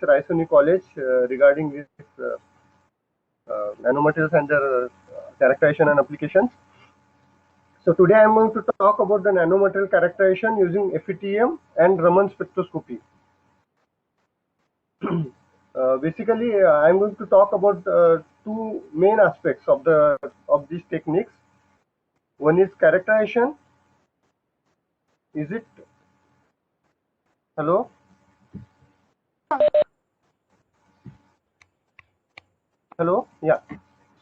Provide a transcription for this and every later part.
Raisoni College regarding this nanomaterials and their characterization and applications. So today I am going to talk about the nanomaterial characterization using FETM and Raman spectroscopy. Basically, I am going to talk about two main aspects of these techniques. One is characterization. Is it? Hello? Hello? Yeah.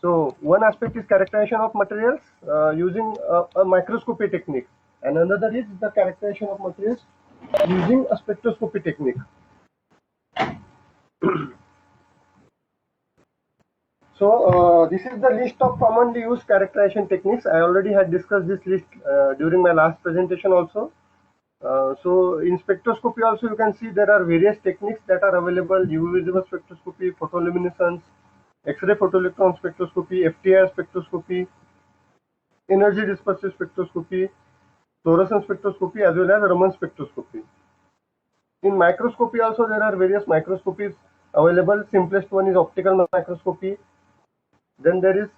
So one aspect is characterization of materials using a microscopy technique, and another is the characterization of materials using a spectroscopy technique. So this is the list of commonly used characterization techniques. I already had discussed this list during my last presentation also. So in spectroscopy also you can see there are various techniques that are available: UV visible spectroscopy, photoluminescence, X-ray photoelectron spectroscopy, FTIR spectroscopy, energy dispersive spectroscopy, fluorescence spectroscopy, as well as Raman spectroscopy. In microscopy also there are various microscopies available. Simplest one is optical microscopy. Then there is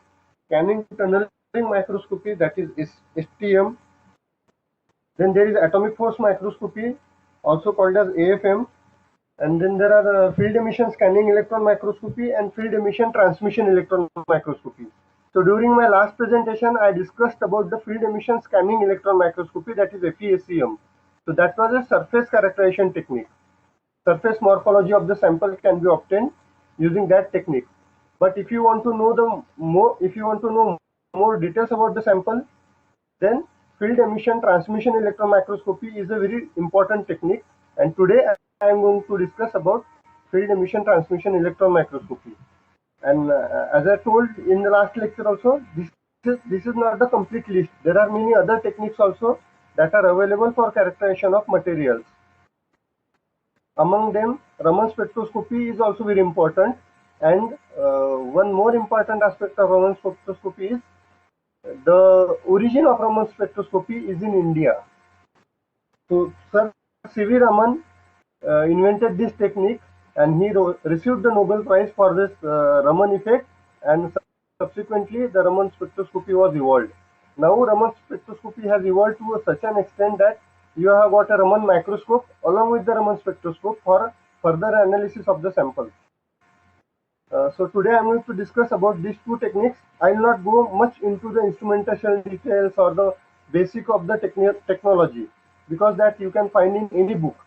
scanning tunneling microscopy, that is STM. Then there is atomic force microscopy, also called as AFM. And then there are field emission scanning electron microscopy and field emission transmission electron microscopy. So during my last presentation, I discussed about the field emission scanning electron microscopy, that is FESEM. So that was a surface characterization technique. Surface morphology of the sample can be obtained using that technique. But if you want to know more details about the sample, then field emission transmission electron microscopy is a very important technique. And today I am going to discuss about field emission transmission electron microscopy. And as I told in the last lecture also, this is not the complete list. There are many other techniques also that are available for characterization of materials. Among them, Raman spectroscopy is also very important. And one more important aspect of Raman spectroscopy is the origin of Raman spectroscopy is in India. So Sir C.V. Raman invented this technique, and he received the Nobel Prize for this Raman effect, and subsequently the Raman spectroscopy was evolved. Now Raman spectroscopy has evolved to such an extent that you have got a Raman microscope along with the Raman spectroscope for further analysis of the sample. So today I am going to discuss about these two techniques. I will not go much into the instrumentation details or the basic of the technology, because that you can find in any book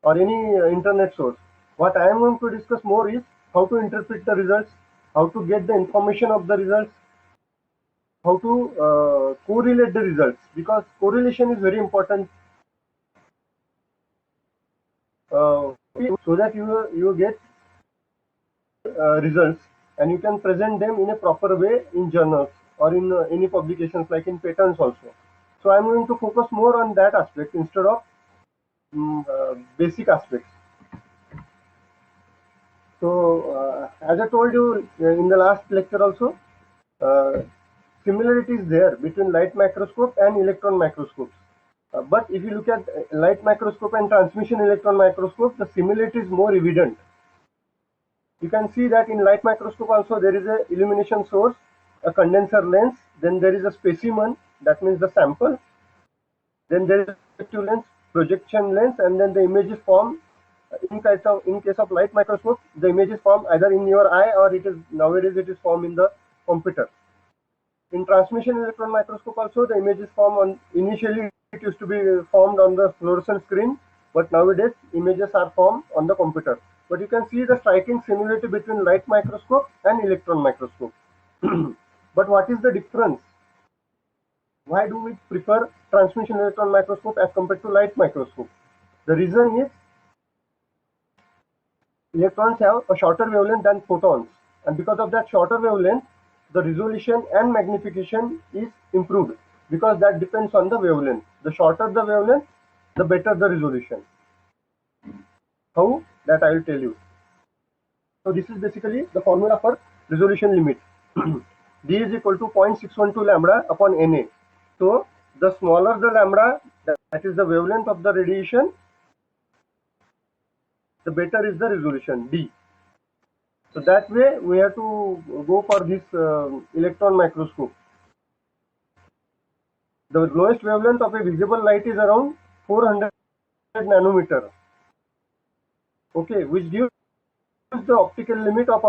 or any internet source. What I am going to discuss more is how to interpret the results, how to get the information of the results, how to correlate the results, because correlation is very important so that you get results and you can present them in a proper way in journals or in any publications like in patents also. So I'm going to focus more on that aspect instead of basic aspects. So as I told you in the last lecture also, similarities there between light microscope and electron microscopes. But if you look at light microscope and transmission electron microscope, the similarity is more evident. You can see that in light microscope also there is a illumination source, a condenser lens, then there is a specimen, that means the sample, then there is a reflective lens, projection lens, and then the image is formed. In case of light microscope, the image is formed either in your eye or nowadays it is formed in the computer. In transmission electron microscope also the image is formed initially it used to be formed on the fluorescent screen, but nowadays images are formed on the computer. But you can see the striking similarity between light microscope and electron microscope. But what is the difference? Why do we prefer transmission electron microscope as compared to light microscope? The reason is electrons have a shorter wavelength than photons, and because of that shorter wavelength, the resolution and magnification is improved, because that depends on the wavelength. The shorter the wavelength, the better the resolution. How? That I will tell you. So this is basically the formula for resolution limit. D is equal to 0.612 lambda upon Na. So the smaller the lambda, that is the wavelength of the radiation, the better is the resolution D. So that way we have to go for this electron microscope. The lowest wavelength of a visible light is around 400 nanometer. Okay, which gives the optical limit of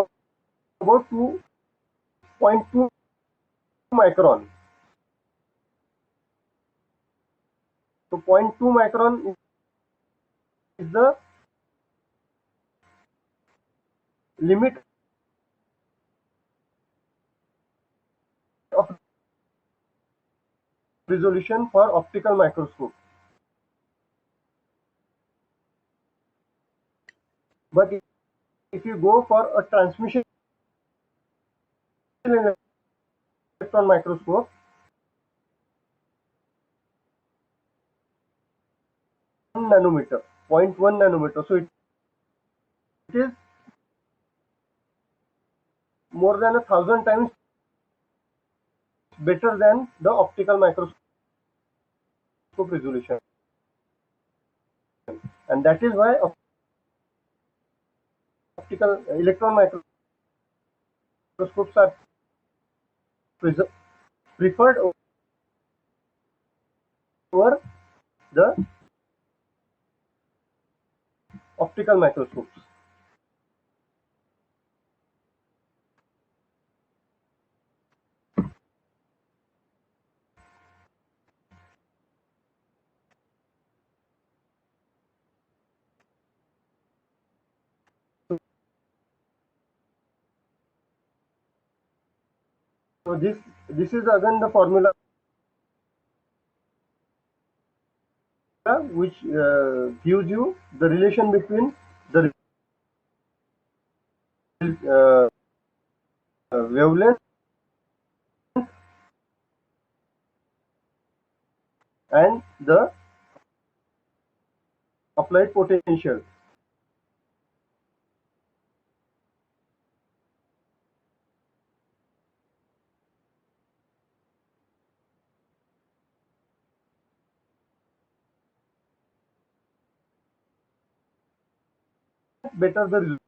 about 2.2 micron. So 0.2 micron is the limit of resolution for optical microscope. But if you go for a transmission electron microscope, 1 nanometer, 0.1 nanometer. So it is more than 1,000 times better than the optical microscope resolution. And that is why optical electron microscopes are preferred over the optical microscopes. So this is again the formula which gives you the relation between the wavelength and the applied potential. Better the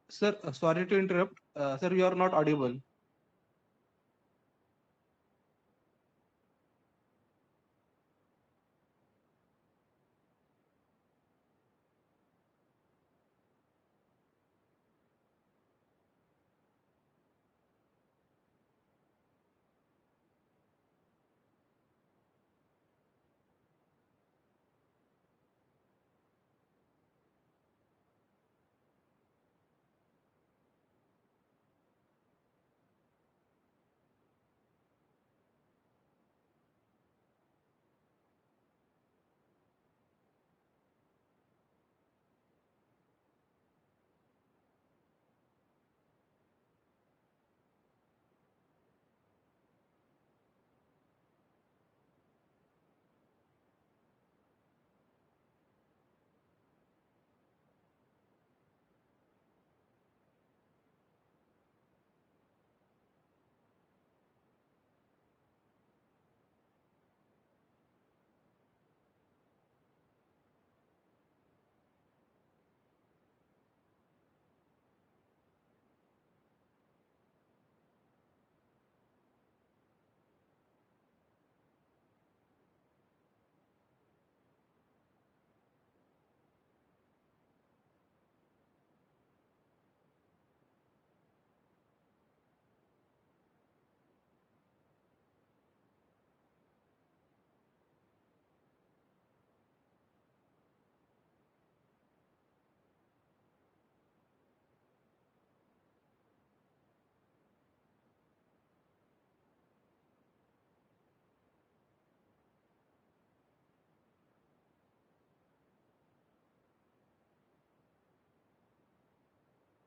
Sir, sorry to interrupt. Sir, you are not audible.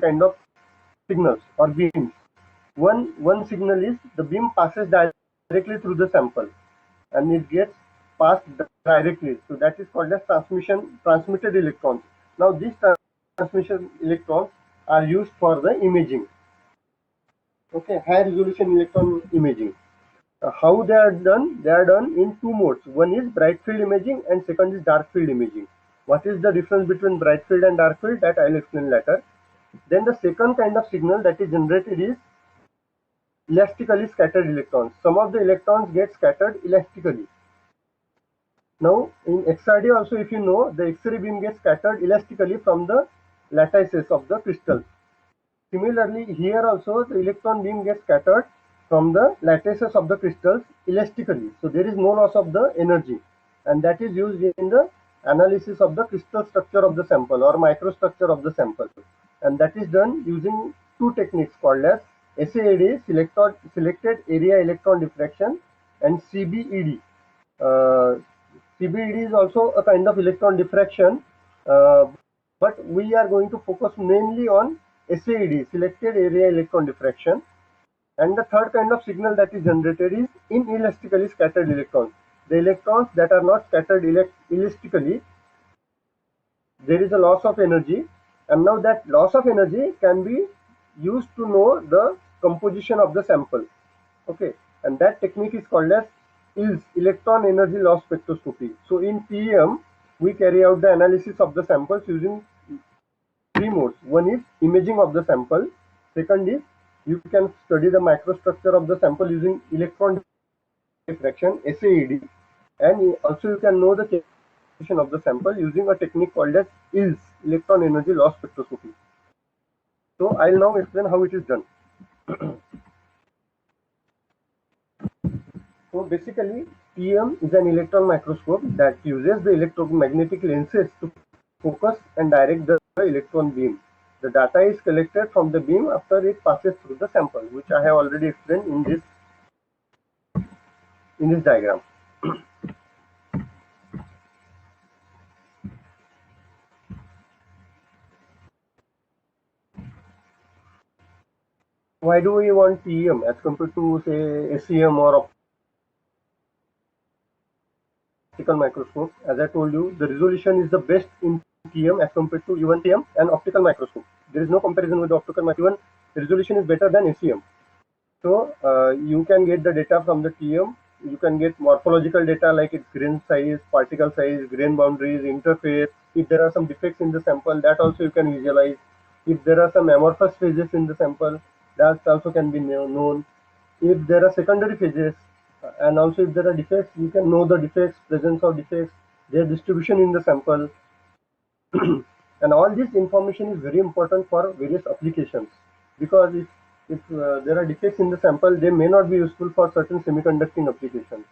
Kind of signals or beams. One signal is the beam passes directly through the sample and it gets passed directly. So that is called as transmitted electrons. Now these transmission electrons are used for the imaging. Okay, high resolution electron imaging. How they are done? They are done in two modes. One is bright field imaging and second is dark field imaging. What is the difference between bright field and dark field? That I will explain later. Then the second kind of signal that is generated is elastically scattered electrons. Some of the electrons get scattered elastically. Now in XRD also, if you know, the X-ray beam gets scattered elastically from the lattices of the crystal. Similarly, here also the electron beam gets scattered from the lattices of the crystals elastically. So there is no loss of the energy, and that is used in the analysis of the crystal structure of the sample or microstructure of the sample. And that is done using two techniques called as SAED, selected area electron diffraction, and CBED. CBED is also a kind of electron diffraction, but we are going to focus mainly on SAED, selected area electron diffraction. And the third kind of signal that is generated is inelastically scattered electrons. The electrons that are not scattered elastically, there is a loss of energy, and now that loss of energy can be used to know the composition of the sample. Okay, and that technique is called as ILS, electron energy loss spectroscopy. So in TEM, we carry out the analysis of the samples using three modes. One is imaging of the sample. Second is you can study the microstructure of the sample using electron diffraction, SAED, and also you can know the composition of the sample using a technique called as ILS, electron energy loss spectroscopy. So I'll now explain how it is done. So basically, TEM is an electron microscope that uses the electromagnetic lenses to focus and direct the electron beam. The data is collected from the beam after it passes through the sample, which I have already explained in this diagram. Why do we want TEM as compared to say SEM or optical microscope? As I told you, the resolution is the best in TEM as compared to even TEM and optical microscope. There is no comparison with the optical microscope. Even the resolution is better than SEM. So you can get the data from the TEM. You can get morphological data like its grain size, particle size, grain boundaries, interface. If there are some defects in the sample, that also you can visualize. If there are some amorphous phases in the sample, that also can be known. If there are secondary phases, and also if there are defects, you can know the defects, presence of defects, their distribution in the sample. And all this information is very important for various applications, because if there are defects in the sample, they may not be useful for certain semiconducting applications.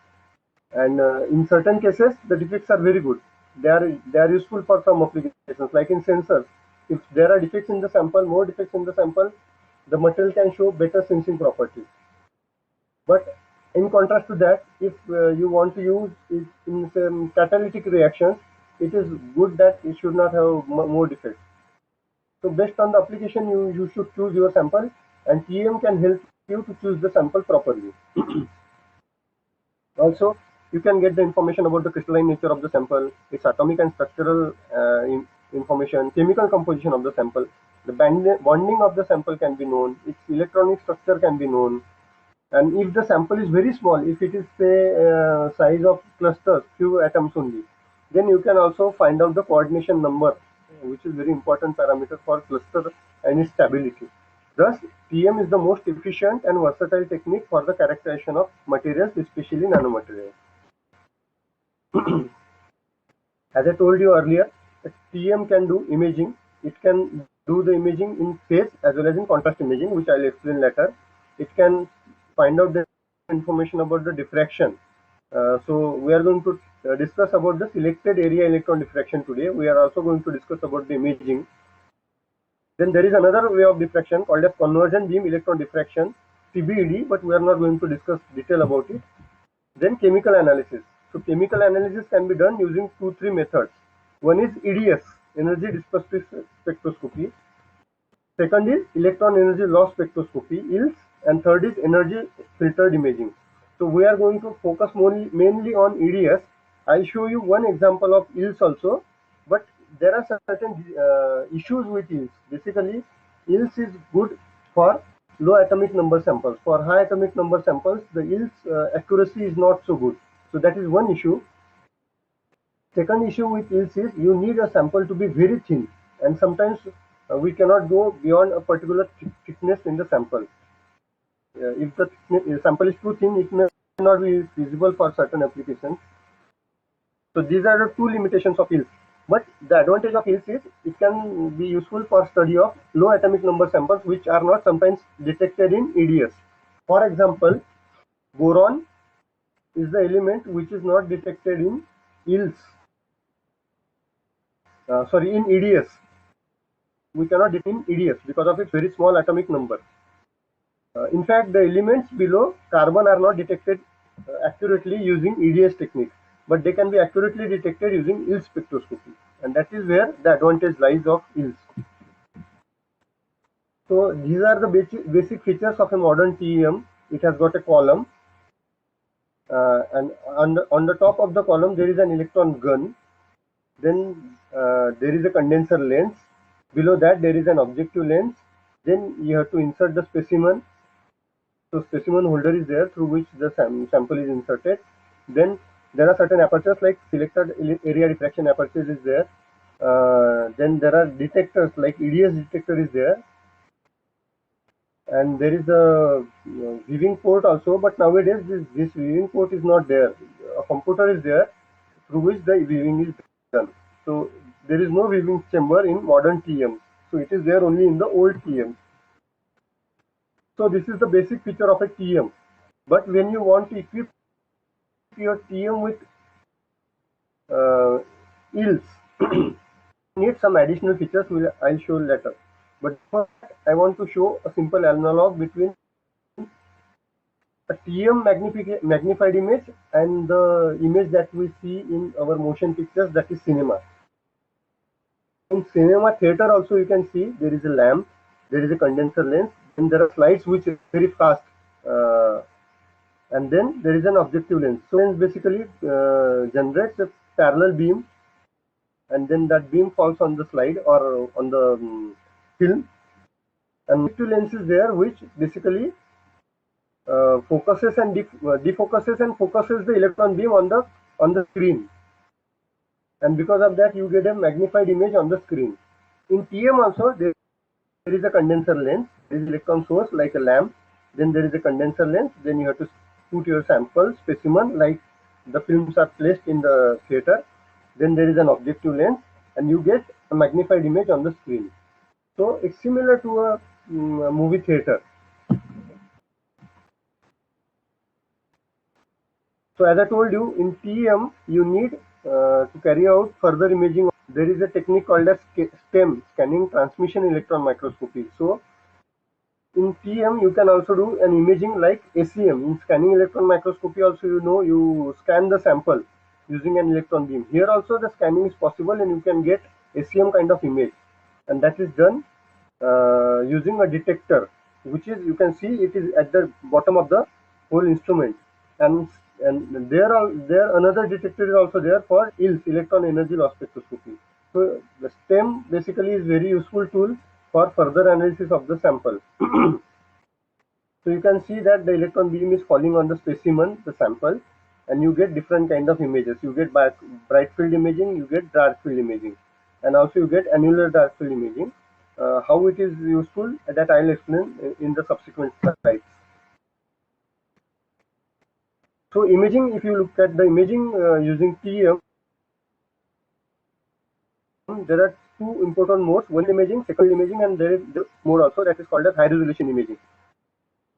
And in certain cases, the defects are very good. They are useful for some applications, like in sensors. If there are defects in the sample, more defects in the sample, the material can show better sensing properties. But in contrast to that, if you want to use it in some catalytic reactions, it is good that it should not have more defects. So based on the application, you should choose your sample, and TEM can help you to choose the sample properly. Also, you can get the information about the crystalline nature of the sample, its atomic and structural information, chemical composition of the sample, the bonding of the sample can be known, its electronic structure can be known, and if the sample is very small, if it is say size of clusters, few atoms only, then you can also find out the coordination number, which is very important parameter for cluster and its stability. Thus, TM is the most efficient and versatile technique for the characterization of materials, especially nanomaterials. As I told you earlier, TM can do imaging. It can do the imaging in phase as well as in contrast imaging, which I'll explain later. It can find out the information about the diffraction. So we are going to discuss about the selected area electron diffraction today. We are also going to discuss about the imaging. Then there is another way of diffraction called as convergent beam electron diffraction, CBED, but we are not going to discuss detail about it. Then chemical analysis. So chemical analysis can be done using 2-3 methods. One is EDS, energy dispersive spectroscopy. Second is electron energy loss spectroscopy, ELS, and third is energy filtered imaging. So we are going to focus mainly on EDS. I'll show you one example of ELS also, but there are certain issues with ELS. Basically, ELS is good for low atomic number samples. For high atomic number samples, the ELS accuracy is not so good. So that is one issue. Second issue with ELS is you need a sample to be very thin, and sometimes we cannot go beyond a particular thickness in the sample. If the sample is too thin, it may not be feasible for certain applications. So these are the two limitations of ELS. But the advantage of ELS is it can be useful for study of low atomic number samples which are not sometimes detected in EDS. For example, boron is the element which is not detected in ELS. In EDS. We cannot detect in EDS because of its very small atomic number. In fact, the elements below carbon are not detected accurately using EDS technique, but they can be accurately detected using ELS spectroscopy, and that is where the advantage lies of ELS. So these are the basic features of a modern TEM. It has got a column, and on the top of the column there is an electron gun. Then there is a condenser lens. Below that there is an objective lens. Then you have to insert the specimen. So specimen holder is there through which the sample is inserted. Then there are certain apertures like selected area diffraction apertures is there. Then there are detectors like EDS detector is there. And there is a viewing port also, but nowadays this viewing port is not there. A computer is there through which the viewing is done. So there is no viewing chamber in modern TEM. So it is there only in the old TEM. So this is the basic feature of a TEM. But when you want to equip your TEM with ELS, need some additional features I'll show later. But first I want to show a simple analog between a TEM magnified image and the image that we see in our motion pictures, that is cinema. In cinema theater also you can see there is a lamp, there is a condenser lens, and there are slides which are very fast, and then there is an objective lens. So lens basically generates a parallel beam, and then that beam falls on the slide or on the film, and objective lens is there which basically focuses and defocuses and focuses the electron beam on the screen, and because of that you get a magnified image on the screen. In TEM also there there is a condenser lens, there is electron source like a lamp, then there is a condenser lens, then you have to put your sample specimen like the films are placed in the theater, then there is an objective lens, and you get a magnified image on the screen. So it's similar to a movie theater. So as I told you, in TEM, you need to carry out further imaging. There is a technique called as STEM, scanning transmission electron microscopy. So in TEM, you can also do an imaging like SEM. In scanning electron microscopy also, you scan the sample using an electron beam. Here also the scanning is possible and you can get SEM kind of image. And that is done using a detector, which is, you can see it is at the bottom of the whole instrument. And there another detector is also there for ELS, electron energy loss spectroscopy. So the STEM basically is very useful tool for further analysis of the sample. So you can see that the electron beam is falling on the specimen, the sample, and you get different kind of images. You get bright field imaging, you get dark field imaging, and also you get annular dark field imaging. How it is useful, that I'll explain in the subsequent slides. So imaging, if you look at the imaging using TEM, there are two important modes: one imaging, second imaging, and there is the mode also that is called as high resolution imaging.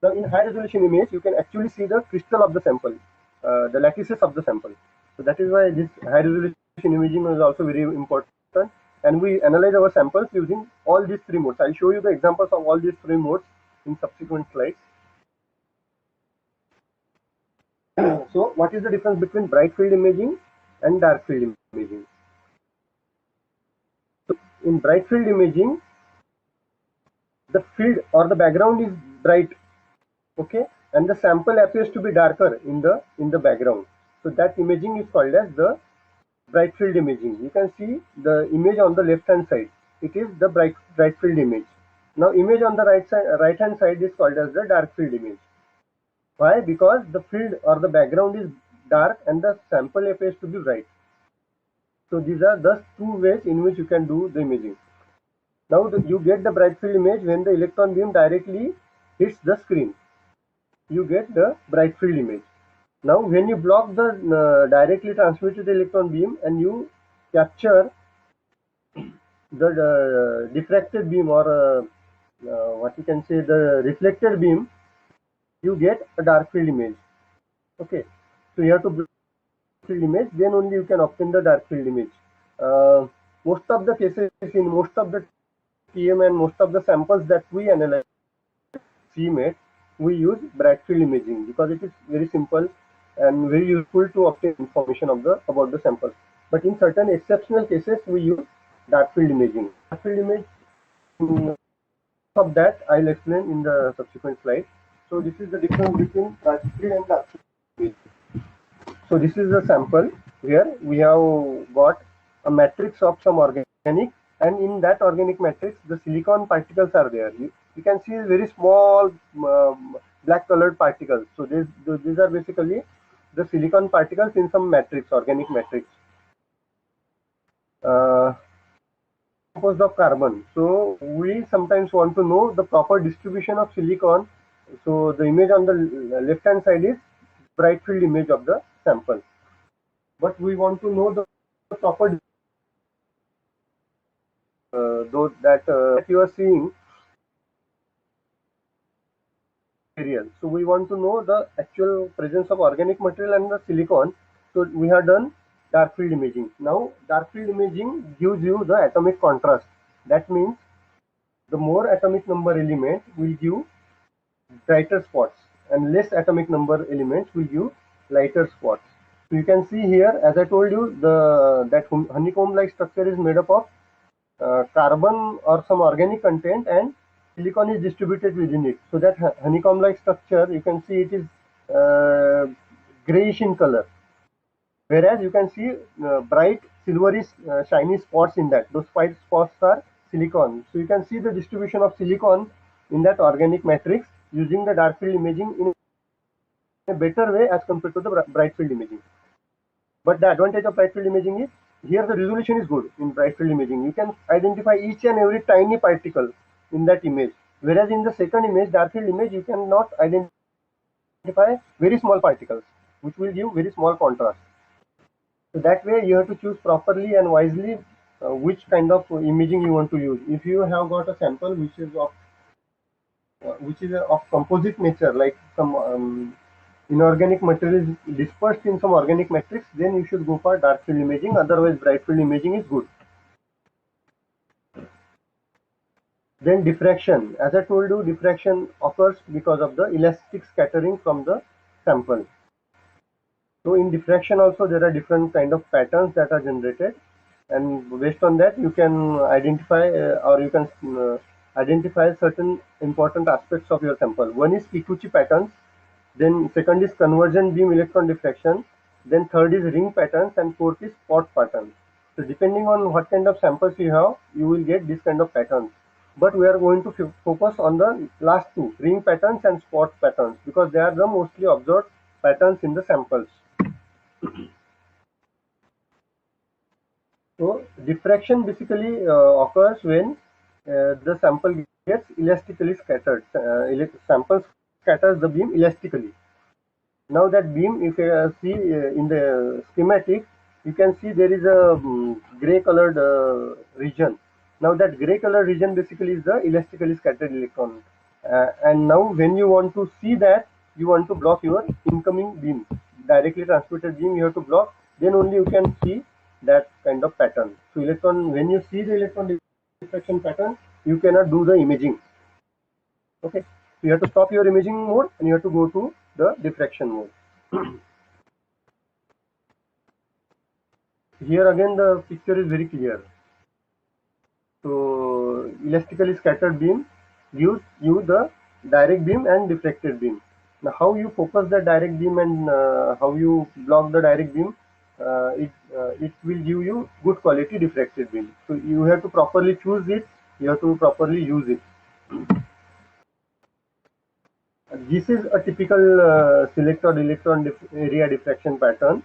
Now in high resolution image, you can actually see the crystal of the sample, the lattices of the sample. So that is why this high resolution imaging is also very important. And we analyze our samples using all these three modes. I'll show you the examples of all these three modes in subsequent slides. So what is the difference between bright field imaging and dark field imaging? So in bright field imaging, the field or the background is bright, okay, and the sample appears to be darker in the background. So that imaging is called as the bright field imaging. You can see the image on the left hand side. It is the bright field image. Now image on the right hand side is called as the dark field image. Why? Because the field or the background is dark and the sample appears to be bright. So these are the two ways in which you can do the imaging. Now you get the bright field image when the electron beam directly hits the screen. You get the bright field image. Now when you block the directly transmitted electron beam and you capture the diffracted beam, or what you can say, the reflected beam, you get a dark field image. Okay, so you have to block the field image, then only you can obtain the dark field image. Most of the cases, in most of the TEM and most of the samples that we analyze, CMAT, we use bright field imaging because it is very simple and very useful to obtain information about the sample. But in certain exceptional cases, we use dark field imaging. Dark field image, of that I'll explain in the subsequent slide. So this is the difference between bright field and dark field image. So this is the sample where we have got a matrix of some organic, and in that organic matrix the silicon particles are there. You can see very small black colored particles. So these are basically the silicon particles in some matrix, organic matrix, composed of carbon. So we sometimes want to know the proper distribution of silicon. So the image on the left hand side is bright field image of the sample, but we want to know the proper those that you are seeing material. So we want to know the actual presence of organic material and the silicon. So we have done dark field imaging. Now dark field imaging gives you the atomic contrast. That means the more atomic number element will give brighter spots and less atomic number elements will give lighter spots. So you can see here, as I told you, that honeycomb like structure is made up of carbon or some organic content, and silicon is distributed within it. So that honeycomb like structure, you can see it is grayish in color, whereas you can see bright silvery shiny spots in that. Those white spots are silicon. So you can see the distribution of silicon in that organic matrix using the dark field imaging in a better way as compared to the bright field imaging. But the advantage of bright field imaging is here the resolution is good. In bright field imaging, you can identify each and every tiny particle. in that image. Whereas in the second image, dark field image, you cannot identify very small particles, which will give very small contrast. So that way you have to choose properly and wisely which kind of imaging you want to use. If you have got a sample which is of composite nature, like some inorganic material is dispersed in some organic matrix, then you should go for dark field imaging. Otherwise, bright field imaging is good. Then diffraction. As I told you, diffraction occurs because of the elastic scattering from the sample. So in diffraction also there are different kind of patterns that are generated, and based on that you can identify or you can identify certain important aspects of your sample. One is Kikuchi patterns, then second is convergent beam electron diffraction, then third is ring patterns, and fourth is spot patterns. So depending on what kind of samples you have, you will get this kind of patterns. But we are going to focus on the last two, ring patterns and spot patterns, because they are the mostly observed patterns in the samples. So diffraction basically occurs when the sample gets elastically scattered. Sample scatters the beam elastically. Now that beam, if you see in the schematic, you can see there is a gray colored region. Now that gray colored region basically is the elastically scattered electron. And now when you want to see that, you want to block your incoming beam. Directly transmitted beam you have to block, then only you can see that kind of pattern. So when you see the electron diffraction pattern, you cannot do the imaging. Okay, so you have to stop your imaging mode and you have to go to the diffraction mode. Here again the picture is very clear. So elastically scattered beam gives you the direct beam and diffracted beam. Now how you focus the direct beam and how you block the direct beam, it will give you good quality diffracted beam. So you have to properly choose it, you have to properly use it. This is a typical selector electron area diffraction pattern.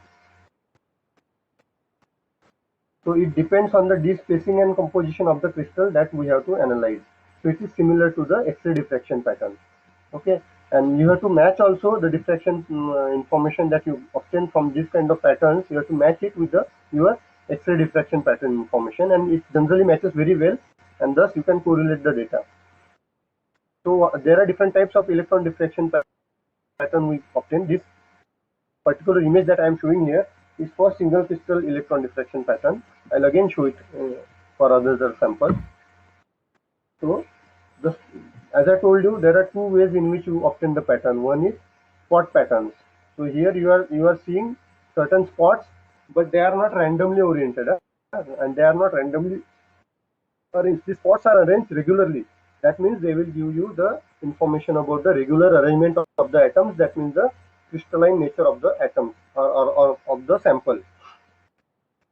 So it depends on the d spacing and composition of the crystal that we have to analyze. So it is similar to the X-ray diffraction pattern. Okay, and you have to match also the diffraction information that you obtain from this kind of patterns. You have to match it with your X-ray diffraction pattern information, and it generally matches very well, and thus you can correlate the data. So there are different types of electron diffraction pattern we obtain. This particular image that I am showing here is for single crystal electron diffraction pattern. I'll again show it for other samples. So as I told you, there are two ways in which you obtain the pattern. One is spot patterns. So here you are seeing certain spots, but they are not randomly oriented, and they are not randomly arranged. The spots are arranged regularly. That means they will give you the information about the regular arrangement of the atoms. That means the crystalline nature of the atoms or of the sample.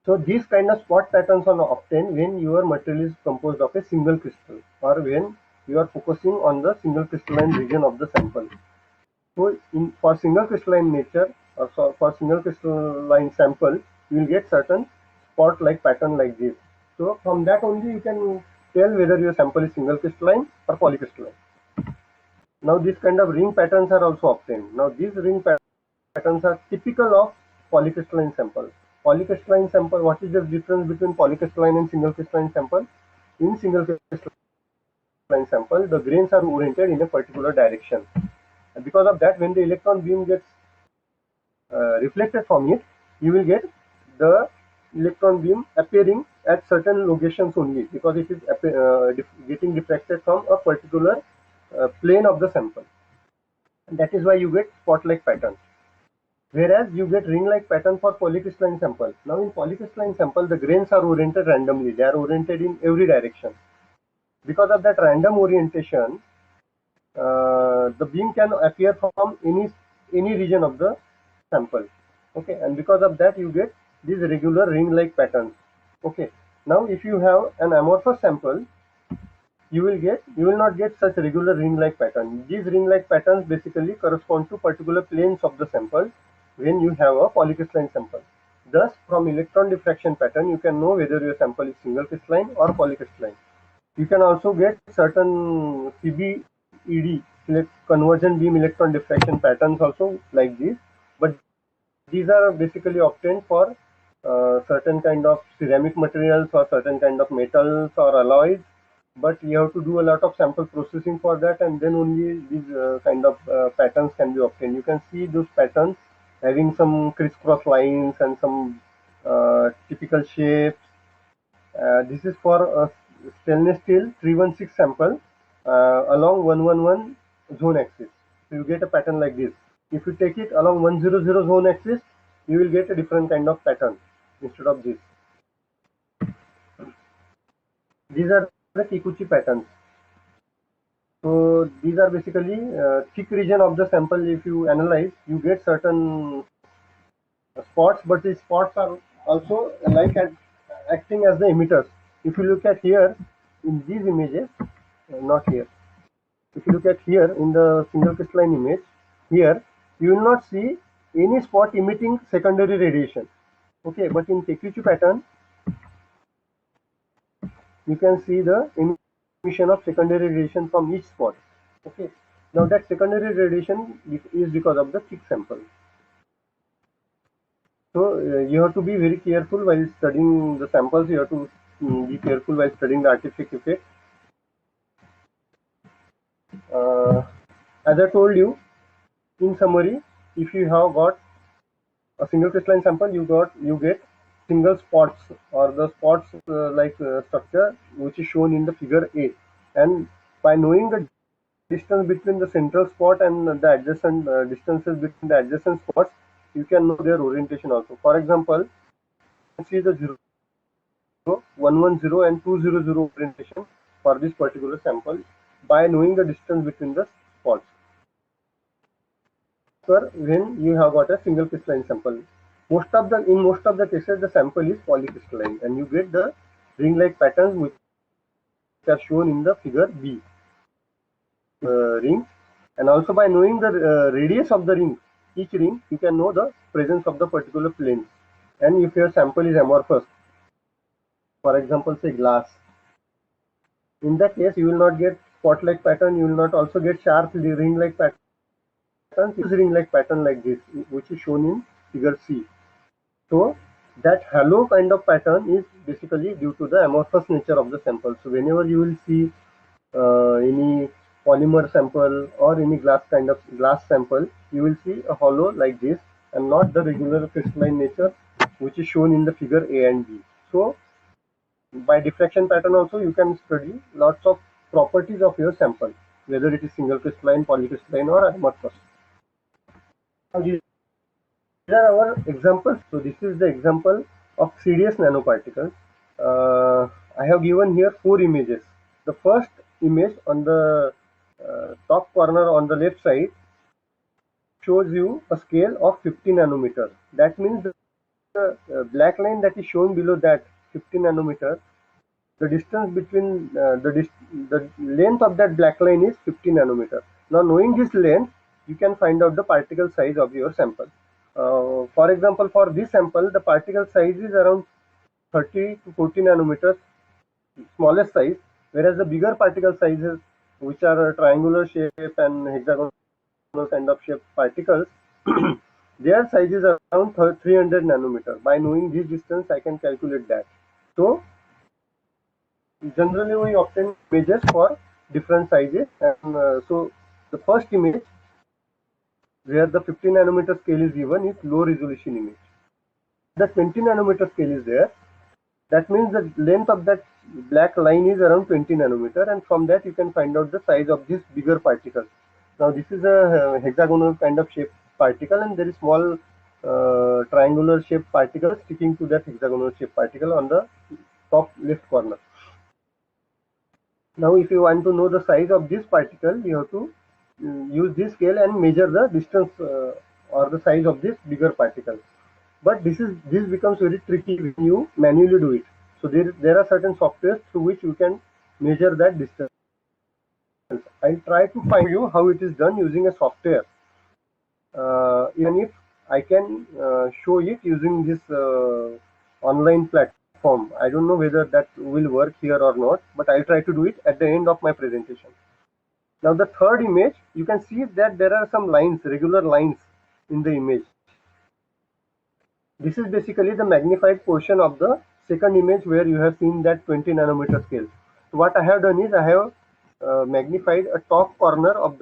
So these kind of spot patterns are obtained when your material is composed of a single crystal, or when you are focusing on the single crystalline region of the sample. So for single crystalline nature, or for single crystalline sample, you will get certain spot like pattern like this. So from that only you can tell whether your sample is single crystalline or polycrystalline. Now this kind of ring patterns are also obtained. Now these ring patterns are typical of polycrystalline sample. Polycrystalline sample, what is the difference between polycrystalline and single crystalline sample? In single crystalline sample, the grains are oriented in a particular direction. And because of that, when the electron beam gets reflected from it, you will get the electron beam appearing at certain locations only, because it is getting refracted from a particular plane of the sample. And that is why you get spot-like pattern. Whereas you get ring-like pattern for polycrystalline sample. Now in polycrystalline sample, the grains are oriented randomly. They are oriented in every direction. Because of that random orientation, the beam can appear from any region of the sample. Okay, and because of that you get these regular ring-like patterns. Okay, now if you have an amorphous sample, you will not get such regular ring-like pattern. These ring-like patterns basically correspond to particular planes of the sample when you have a polycrystalline sample. Thus, from electron diffraction pattern, you can know whether your sample is single crystalline or polycrystalline. You can also get certain CBED, convergent beam electron diffraction patterns also like this, but these are basically obtained for certain kind of ceramic materials or certain kind of metals or alloys, but you have to do a lot of sample processing for that, and then only these kind of patterns can be obtained. You can see those patterns having some crisscross lines and some typical shapes. This is for a stainless steel 316 sample along 111 zone axis. So you get a pattern like this. If you take it along 100 zone axis, you will get a different kind of pattern instead of this. These are the Kikuchi patterns. So these are basically thick region of the sample. If you analyze, you get certain spots, but these spots are also like acting as the emitters. If you look at here in these images, not here. If you look at here in the single crystalline image, here you will not see any spot emitting secondary radiation. Okay, but in Kikuchi pattern, you can see the emission of secondary radiation from each spot. Okay, now that secondary radiation is because of the thick sample. So you have to be very careful while studying the samples. You have to be careful while studying the artifact effect. As I told you, in summary, if you have got a single crystalline sample, you get single spots or the spots structure which is shown in the figure A, and by knowing the distance between the central spot and the adjacent distances between the adjacent spots, you can know their orientation also. For example, see the 0, 110 and 200 orientation for this particular sample by knowing the distance between the spots. When you have got a single crystalline sample, in most of the cases the sample is polycrystalline, and you get the ring-like patterns which are shown in the figure B. Ring, and also by knowing the radius of the ring, each ring, you can know the presence of the particular plane. And if your sample is amorphous, for example, say glass, in that case you will not get spot-like pattern. You will not also get sharp ring-like pattern. This ring-like pattern like this, which is shown in figure C. So that halo kind of pattern is basically due to the amorphous nature of the sample. So whenever you will see any polymer sample or any glass sample, you will see a hollow like this and not the regular crystalline nature which is shown in the figure A and B. So by diffraction pattern also you can study lots of properties of your sample, whether it is single crystalline, polycrystalline or amorphous. Now these are our examples. So this is the example of CDS nanoparticles. I have given here 4 images. The first image on the top corner on the left side shows you a scale of 50 nanometers. That means the black line that is shown below that 50 nanometer, the distance between the length of that black line is 50 nanometer. Now knowing this length, you can find out the particle size of your sample. For example, for this sample, the particle size is around 30 to 40 nanometers, smallest size, whereas the bigger particle sizes, which are triangular shape and hexagonal kind of shape particles, their size is around 300 nanometer. By knowing this distance, I can calculate that. So generally we obtain images for different sizes, and so the first image where the 50 nanometer scale is given is low resolution image. The 20 nanometer scale is there. That means the length of that black line is around 20 nanometer, and from that you can find out the size of this bigger particle. Now this is a hexagonal kind of shape particle, and there is small triangular shaped particle sticking to that hexagonal shape particle on the top left corner. Now if you want to know the size of this particle, you have to use this scale and measure the distance or the size of this bigger particle. But this becomes very tricky when you manually do it. So there are certain softwares through which you can measure that distance. I'll try to find you how it is done using a software. Even if I can show it using this online platform. form. I don't know whether that will work here or not, but I'll try to do it at the end of my presentation. Now the third image, you can see that there are some lines, regular lines in the image. This is basically the magnified portion of the second image where you have seen that 20 nanometer scale. So what I have done is I have magnified a top corner of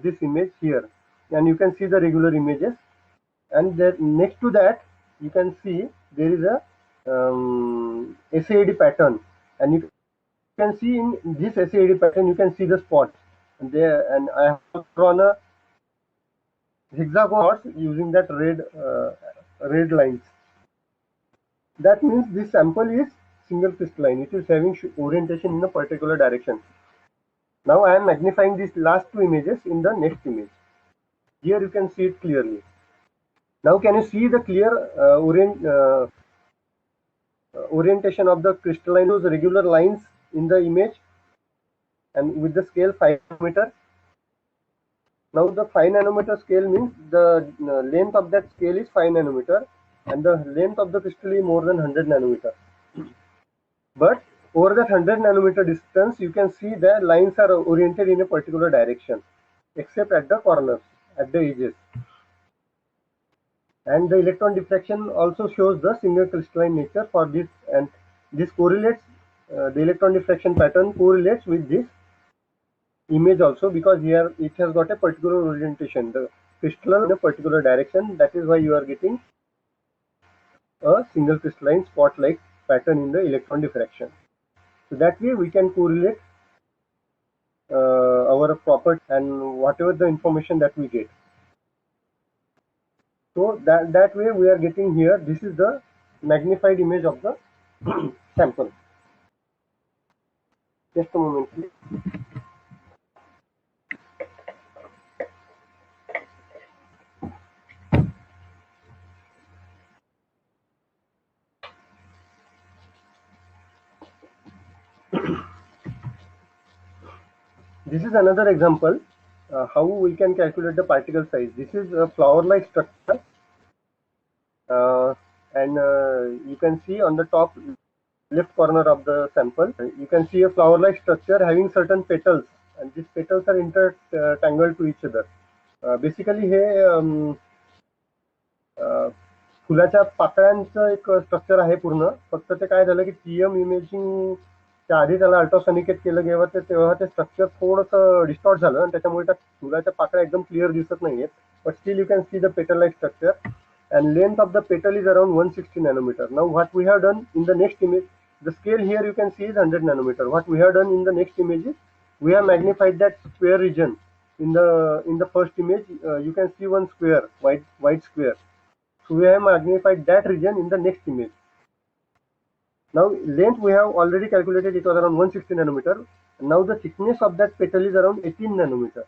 this image here, and you can see the regular images. And then next to that, you can see there is a SAD pattern, and you can see in this SAD pattern you can see the spots there, and I have drawn a hexagon using that red lines. That means this sample is single crystalline. It is having orientation in a particular direction. Now I am magnifying these last two images in the next image. Here you can see it clearly. Now can you see the clear orientation of the crystalline, those regular lines in the image, and with the scale 5 nanometer. Now the 5 nanometer scale means the length of that scale is 5 nanometer, and the length of the crystal is more than 100 nanometer. But over that 100 nanometer distance, you can see the lines are oriented in a particular direction, except at the corners, at the edges. And the electron diffraction also shows the single crystalline nature for this, and this correlates, the electron diffraction pattern correlates with this image also, because here it has got a particular orientation, the crystal in a particular direction. That is why you are getting a single crystalline spot like pattern in the electron diffraction. So that way we can correlate our property and whatever the information that we get. So that way we are getting here, this is the magnified image of the sample. Just a moment please. This is another example how we can calculate the particle size. This is a flower-like structure, and you can see on the top left corner of the sample, you can see a flower-like structure having certain petals, and these petals are intertangled to each other. Basically हे फुलाच्या पाकळ्यांचं एक structure आहे पूर्ण. फक्त ते काय झालं की TM imaging त्या आधी त्याला अल्ट्रासोनिकेट केलं गेलं तेव्हा ते स्ट्रक्चर थोडंसं डिस्टॉर्ट झालं, आणि त्याच्यामुळे त्या फुलाच्या पाकळ्या एकदम क्लिअर दिसत नाहीयेत. But still you can see the petal like structure, and length of the petal is around 160 nanometer. Now what we have done in the next image, the scale here you can see is 100 nanometer. What we have done in the next image is we have magnified that square region. In the first image you can see one square, white square. So we have magnified that region in the next image. Now length we have already calculated, it was around 160 nanometer. Now the thickness of that petal is around 18 nanometer.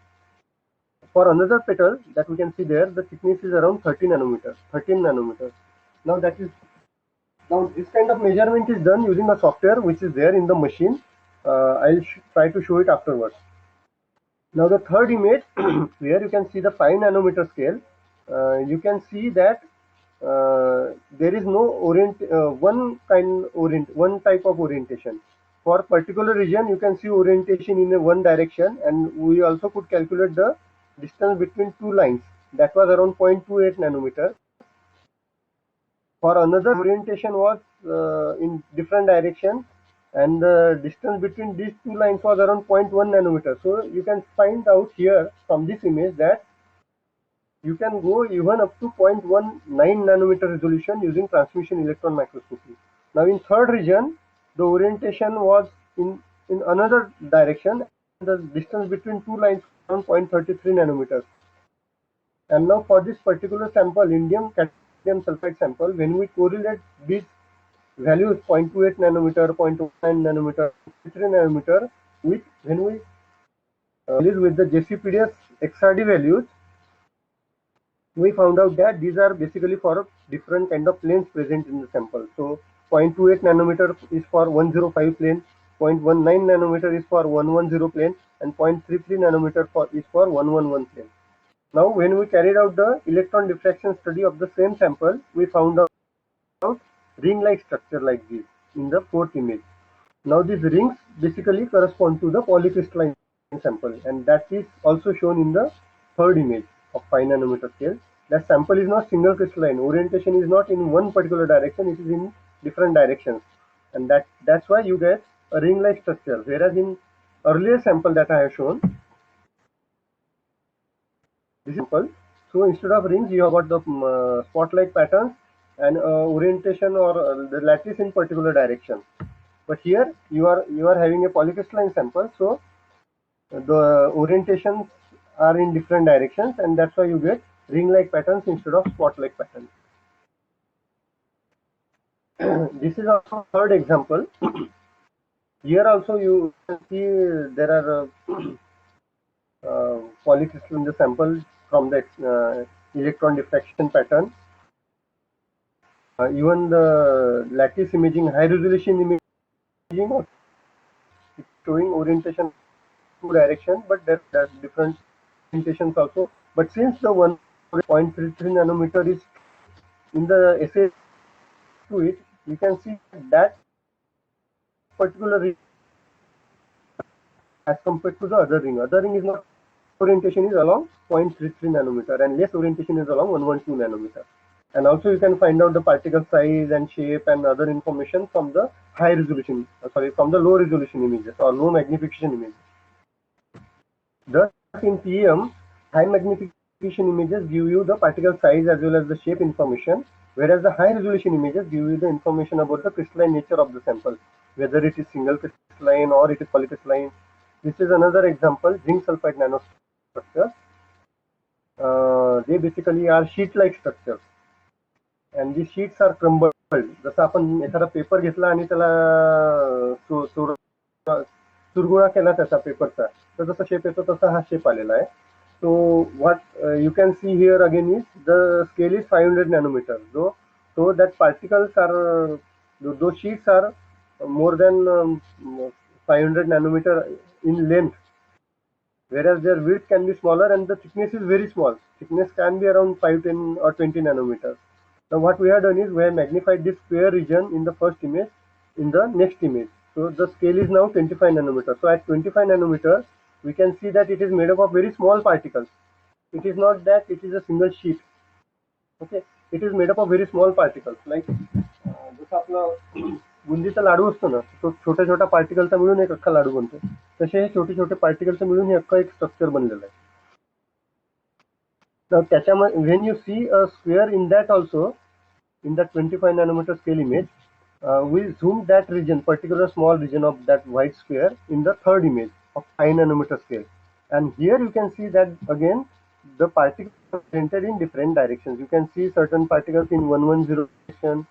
For another petal that we can see there, the thickness is around 13 nanometers. Now this kind of measurement is done using a software which is there in the machine. I'll try to show it afterwards. Now the third image, where you can see the 5 nanometer scale, you can see that there is no one type of orientation. For particular region, you can see orientation in one direction, and we also could calculate the distance between two lines. That was around 0.28 nanometer. For another, orientation was in different direction, and the distance between these two lines was around 0.1 nanometer. So you can find out here from this image that you can go even up to 0.19 nanometer resolution using transmission electron microscopy. Now in third region, the orientation was in another direction. The distance between two lines was around 0.33 nanometers. And now for this particular sample, indium cadmium sulfide sample, when we correlate these values 0.28 nanometer, 0.09 nanometer, 3 nanometer with when we with the JCPDS XRD values, we found out that these are basically for different kind of planes present in the sample. So 0.28 nanometer is for 105 plane, 0.19 nanometer is for 110 plane, and 0.33 nanometer is for 111 plane. Now when we carried out the electron diffraction study of the same sample, we found out ring-like structure like this. in the fourth image. Now these rings basically correspond to the polycrystalline sample, and that is also shown in the third image of 5 nanometer scale. That sample is not single crystalline. Orientation is not in one particular direction, it is in different directions. And that's why you get a ring-like structure. Whereas in earlier sample that I have shown, this is simple. So instead of rings, you have got the spot-like patterns and orientation or the lattice in particular direction. But here you are having a polycrystalline sample, so the orientations are in different directions, and that's why you get ring-like patterns instead of spot-like patterns. This is our third example. Here also you can see there are polycrystal in the sample from the electron diffraction pattern. Even the lattice imaging, high resolution imaging, it's showing orientation two direction, but there are different orientations also. But since the 1.33 nanometer is in the essay to it, you can see that particular ring as compared to the other ring. Other ring is not orientation is along 0.33 nanometer and less orientation is along 112 nanometer. And also you can find out the particle size and shape and other information from the high resolution, from the low resolution images or low magnification images. Thus, in TEM, high magnification images give you the particle size as well as the shape information, whereas the high resolution images give you the information about the crystalline nature of the sample, whether it is single crystalline or it is polycrystalline. This is another example, zinc sulfide nanostructures. They basically are sheet-like structures, and these sheets are crumbled. जसं आपण एखादा paper घेतला आणि त्याला चुरगुळा केला त्याचा पेपरचा, तर जसा शेप येतो तसा हा शेप आलेला आहे. So what you can see here again is the scale is 500 nanometer. So that particles are, those sheets are more than 500 nanometer in length, whereas their width can be smaller and the thickness is very small. Thickness can be around 5, 10 or 20 nanometers. Now what we have done is we have magnified this square region in the first image in the next image. So the scale is now 25 nanometers. So at 25 nanometers, we can see that it is made up of very small particles. It is not that it is a single sheet. Okay, it is made up of very small particles. Like जसं आपलं बुंदीचा लाडू असतो ना, तो छोट्या छोट्या पार्टिकलचा मिळून एक अख्खा लाडू बनतो. तसे हे छोटे छोटे पार्टिकलचं मिळून हे अख्खं एक स्ट्रक्चर बनलेलं आहे. Now त्याच्यामध्ये when you see a square in that also, in that 25 nanometer scale image, we zoom that region, particular small region of that white square in the third image of 5 nanometer scale. And here you can see that again the particles are entered in different directions. You can see certain particles in 110 direction,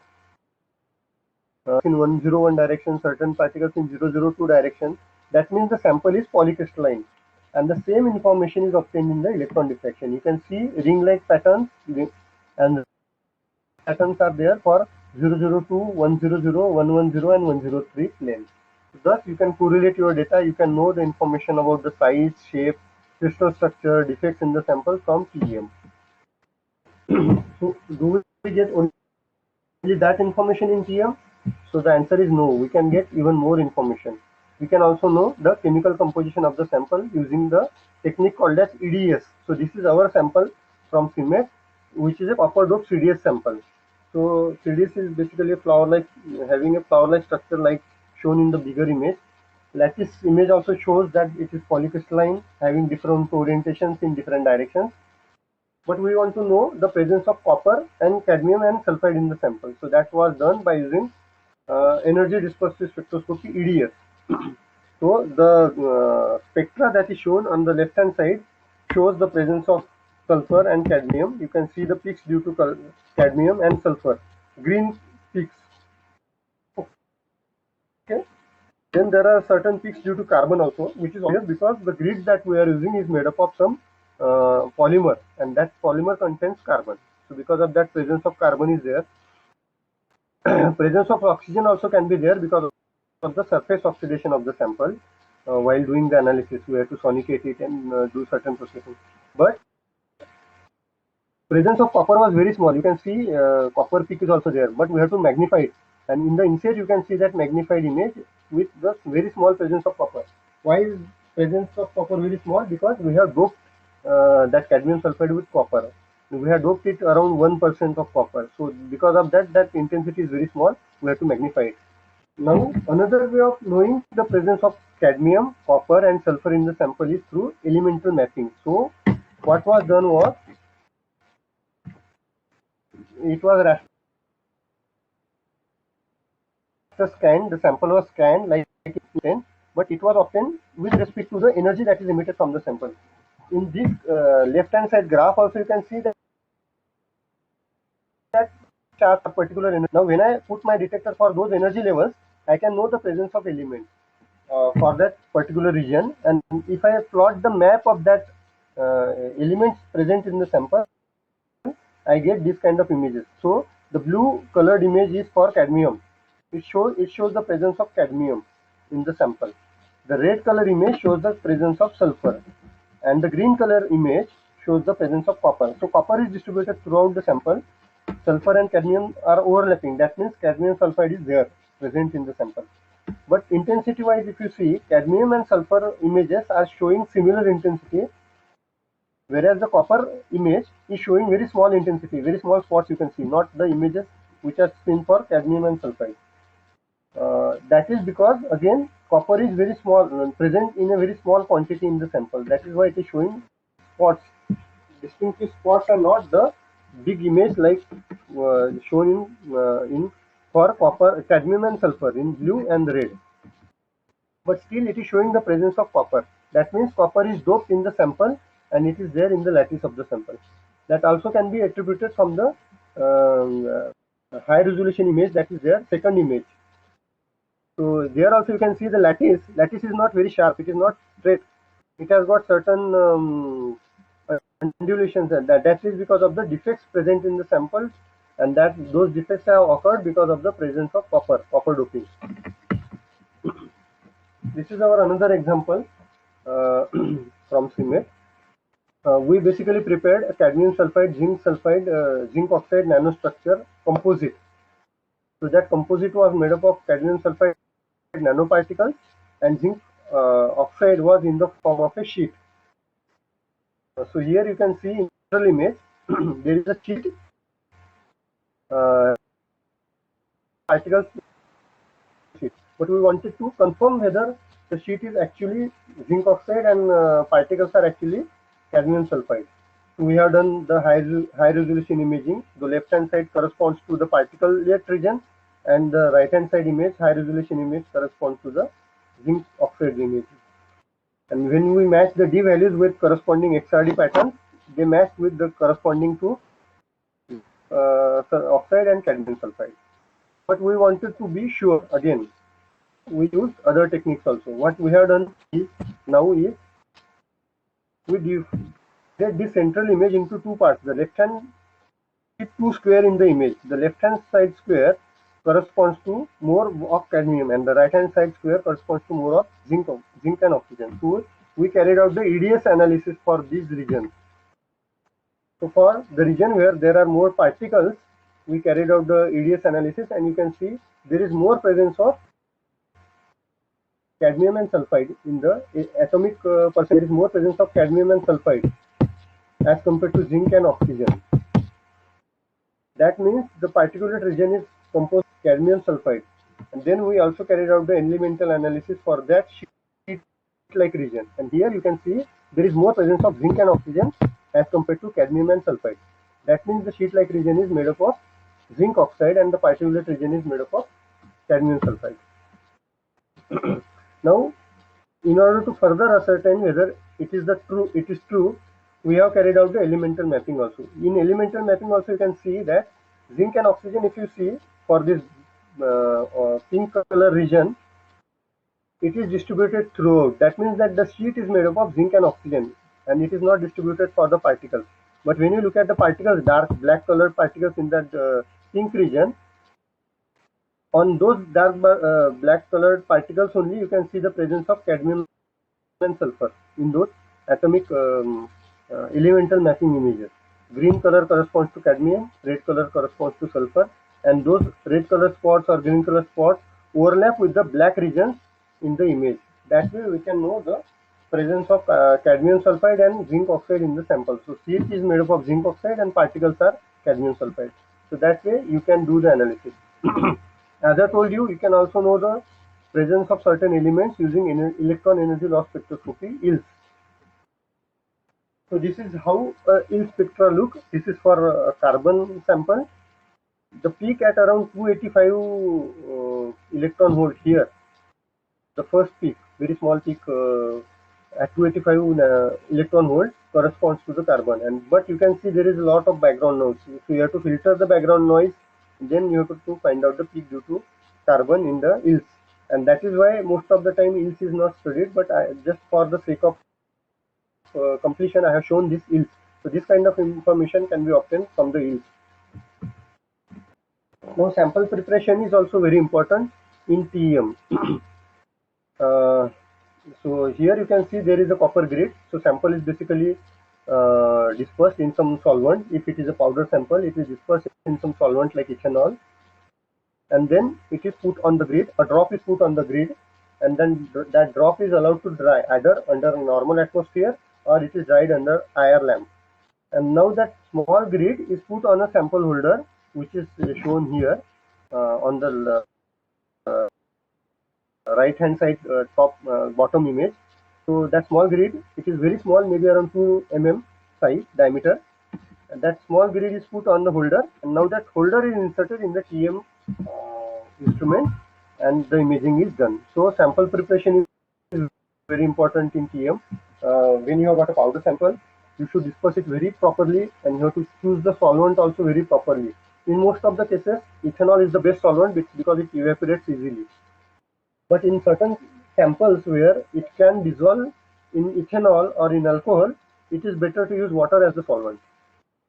in 101 direction, certain particles in 002 direction. That means the sample is polycrystalline. And the same information is obtained in the electron diffraction. You can see ring-like patterns, and patterns are there for 002, 100, 110 and 103 planes. Thus, you can correlate your data. You can know the information about the size, shape, crystal structure, defects in the sample from TEM. So, do we get only that information in TEM? So the answer is no. We can get even more information. We can also know the chemical composition of the sample using the technique called as EDS. So this is our sample from CIMET, which is a copper doped CDS sample. So CDS is basically a flower-like, having a flower-like structure like shown in the bigger image. Lattice image also shows that it is polycrystalline, having different orientations in different directions. But we want to know the presence of copper and cadmium and sulfide in the sample. So that was done by using energy dispersive spectroscopy, EDS. So the spectra that is shown on the left hand side shows the presence of sulfur and cadmium. You can see the peaks due to cadmium and sulfur, green peaks. Okay. Then there are certain peaks due to carbon also, which is obvious because the grid that we are using is made up of some polymer, and that polymer contains carbon. So because of that, presence of carbon is there. Presence of oxygen also can be there because of the surface oxidation of the sample. While doing the analysis, we have to sonicate it and do certain processing. But presence of copper was very small. You can see copper peak is also there, but we have to magnify it. and in the inside you can see that magnified image with the very small presence of copper. Why is presence of copper very small? Because we have doped that cadmium sulfide with copper. We have doped it around 1% of copper. So because of that, that intensity is very small. We have to magnify it. Now, another way of knowing the presence of cadmium, copper and sulfur in the sample is through elemental mapping. So what was done was, it was raster scanned, the sample was scanned like it, but it was obtained with respect to the energy that is emitted from the sample. In this left hand side graph also you can see that chart of particular energy. Now when I put my detector for those energy levels, I can know the presence of elements for that particular region, and if I plot the map of that elements present in the sample, I get this kind of images. So the blue colored image is for cadmium. It shows the presence of cadmium in the sample. The red color image shows the presence of sulfur, and the green color image shows the presence of copper. So copper is distributed throughout the sample. Sulfur and cadmium are overlapping. That means cadmium sulfide is there present in the sample. But intensity wise, if you see, cadmium and sulfur images are showing similar intensity, whereas the copper image is showing very small intensity, very small spots you can see, not the images which are seen for cadmium and sulfide. That is because again copper is very small, present in a very small quantity in the sample. That is why it is showing spots. Distinctive spots are not the big image like shown in for copper, cadmium and sulfur in blue and red. But still it is showing the presence of copper. That means copper is doped in the sample and it is there in the lattice of the sample. That also can be attributed from the high resolution image that is there, second image. So there also you can see the lattice. Lattice is not very sharp. It is not straight. It has got certain undulations, and that is because of the defects present in the samples, and that those defects have occurred because of the presence of copper doping. This is our another example from CIMET. We basically prepared a cadmium sulfide, zinc oxide nanostructure composite. So that composite was made up of cadmium sulfide nanoparticles, and zinc oxide was in the form of a sheet. So here you can see in the image there is a sheet, particles sheet, but we wanted to confirm whether the sheet is actually zinc oxide and particles are actually cadmium sulfide. So we have done the high resolution imaging. The left hand side corresponds to the particulate region, and the right hand side image, high resolution image, corresponds to the zinc oxide image. And when we match the D values with corresponding XRD patterns, they match with the corresponding to oxide and cadmium sulfide. But we wanted to be sure, again, we used other techniques also. What we have done now is we divide this central image into two parts. The left hand is two square in the image. The left hand side square corresponds to more of cadmium, and the right hand side square corresponds to more of zinc and oxygen. So we carried out the EDS analysis for these regions. So for the region where there are more particles, we carried out the EDS analysis, and you can see there is more presence of cadmium and sulfide in the atomic percent. There is more presence of cadmium and sulfide as compared to zinc and oxygen. That means the particulate region is composed of cadmium sulfide. And then we also carried out the elemental analysis for that sheet-like region. And here you can see there is more presence of zinc and oxygen as compared to cadmium and sulfide. That means the sheet-like region is made up of zinc oxide and the particulate region is made up of cadmium sulfide. Now, in order to further ascertain whether it is true, we have carried out the elemental mapping also. In elemental mapping also you can see that zinc and oxygen, if you see for this pink color region, it is distributed throughout. That means that the sheet is made up of zinc and oxygen, and it is not distributed for the particles. But when you look at the particles, dark black colored particles in that pink region, on those dark black colored particles only you can see the presence of cadmium and sulfur in those atomic elemental mapping images. Green color corresponds to cadmium, red color corresponds to sulfur, and those red color spots or green color spots overlap with the black regions in the image. That way we can know the presence of cadmium sulfide and zinc oxide in the sample. So CH is made up of zinc oxide and particles are cadmium sulfide. So that way you can do the analysis. As I told you, you can also know the presence of certain elements using electron energy loss spectroscopy, EELS. So this is how EELS spectra look. This is for a carbon sample. The peak at around 285 electron volt here. The first peak, very small peak at 285 electron volt corresponds to the carbon. And but you can see there is a lot of background noise. So you have to filter the background noise. Then you have to find out the peak due to carbon in the EELS. And that is why most of the time EELS is not studied. But just for the sake of completion, I have shown this EELS. So this kind of information can be obtained from the EELS. Now sample preparation is also very important in TEM. So here you can see there is a copper grid. So sample is basically dispersed in some solvent. If it is a powder sample, it is dispersed in some solvent like ethanol, and then it is put on the grid. A drop is put on the grid, and then that drop is allowed to dry either under normal atmosphere or it is dried under IR lamp. And now that small grid is put on a sample holder, which is shown here on the right hand side bottom image. So that small grid, it is very small, maybe around 2 mm size diameter. And that small grid is put on the holder, and now that holder is inserted in the TM instrument, and the imaging is done. So sample preparation is very important in TM. When you have got a powder sample, you should disperse it very properly, and you have to choose the solvent also very properly. In most of the cases, ethanol is the best solvent because it evaporates easily. But in certain samples where it can dissolve in ethanol or in alcohol, it is better to use water as the solvent.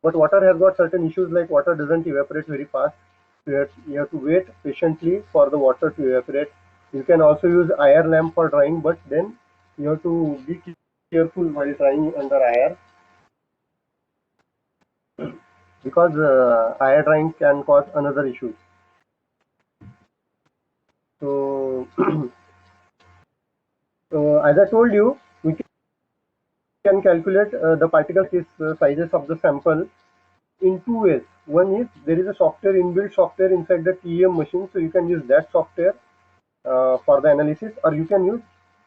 But water has got certain issues, like water doesn't evaporate very fast. So you have to wait patiently for the water to evaporate. You can also use IR lamp for drying, but then you have to be careful while drying under IR, because IR drying can cause another issue. So, so as I told you, we can calculate the particle sizes of the sample in two ways. One is there is a software, inbuilt software inside the TEM machine, so you can use that software for the analysis, or you can use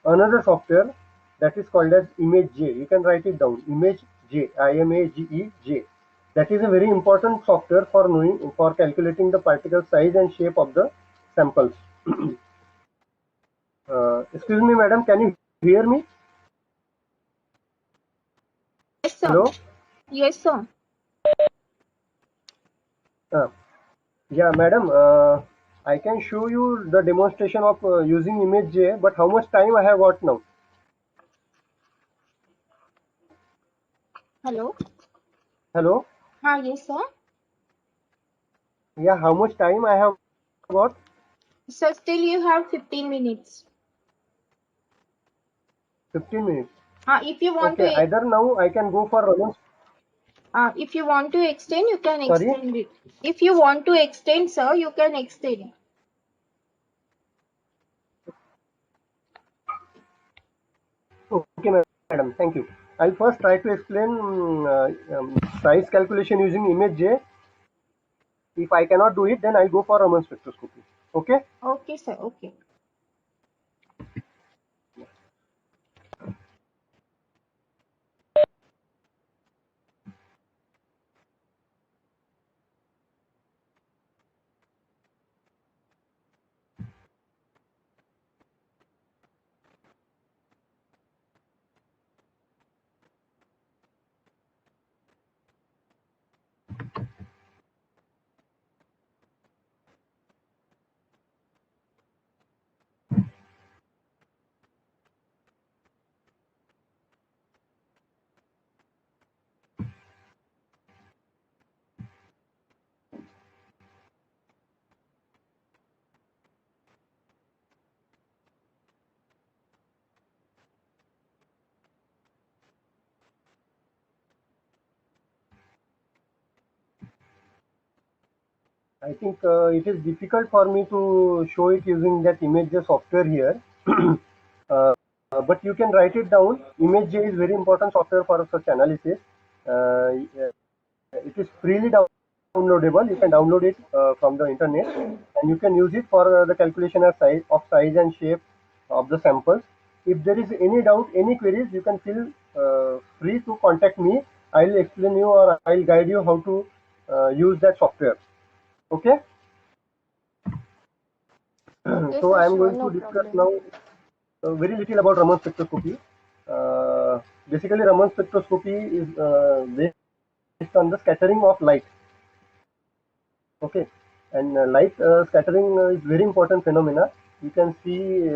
another software that is called as ImageJ. You can write it down, ImageJ, IMAGEJ. That is a very important software for knowing, for calculating the particle size and shape of the samples. Excuse me, madam, can you hear me? Yes, sir. Hello? Yes, sir. Yeah, madam, I can show you the demonstration of using ImageJ, but how much time I have got now? Hello. Hello? Yes, sir. Yeah, how much time I have got? So still you have 15 minutes. 15 minutes. If you want Okay, to, either now I can go for Raman's. if you want to extend, you can Sorry? extend it. If you want to extend, sir, you can extend. Okay, madam, thank you. I'll first try to explain size calculation using ImageJ. If I cannot do it, then I'll go for Raman spectroscopy. Okay? Okay, sir. Okay. I think it is difficult for me to show it using that ImageJ software here. uh, but you can write it down. ImageJ is very important software for such analysis. Uh, it is freely downloadable. You can download it from the internet, and you can use it for the calculation of size and shape of the samples. If there is any doubt, any queries, you can feel free to contact me. I'll explain you or I'll guide you how to use that software. Okay. Yes, So sir, I am sure, going no to discuss problem. now very little about Raman spectroscopy. Basically, Raman spectroscopy is based on the scattering of light. Okay, and light scattering is very important phenomena. You can see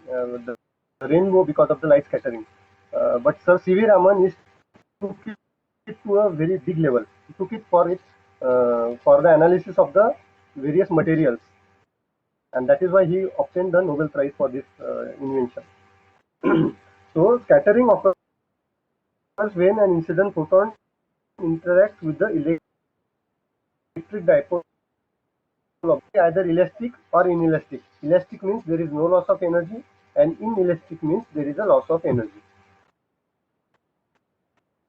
the rainbow because of the light scattering. But Sir C.V. Raman is took it to a very big level. He took it for the analysis of the various materials, and that is why he obtained the Nobel Prize for this invention. So scattering occurs when an incident photon interacts with the electric dipole of either elastic or inelastic. Elastic means there is no loss of energy, and inelastic means there is a loss of energy.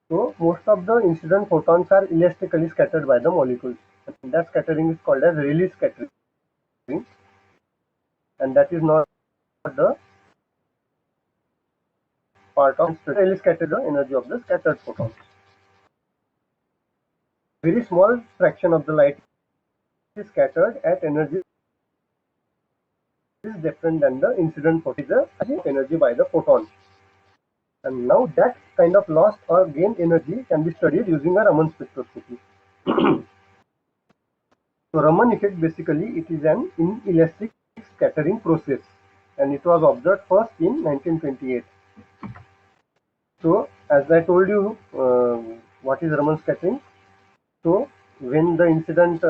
So most of the incident photons are elastically scattered by the molecules. And that scattering is called as Rayleigh scattering, and that is not the part of Rayleigh scatter the energy of the scattered photons. Very small fraction of the light is scattered at energy is different than the incident photon energy by the photon. And now that kind of lost or gained energy can be studied using a Raman spectroscopy. So Raman effect basically it is an inelastic scattering process, and it was observed first in 1928. So as I told you, what is Raman scattering? So when the incident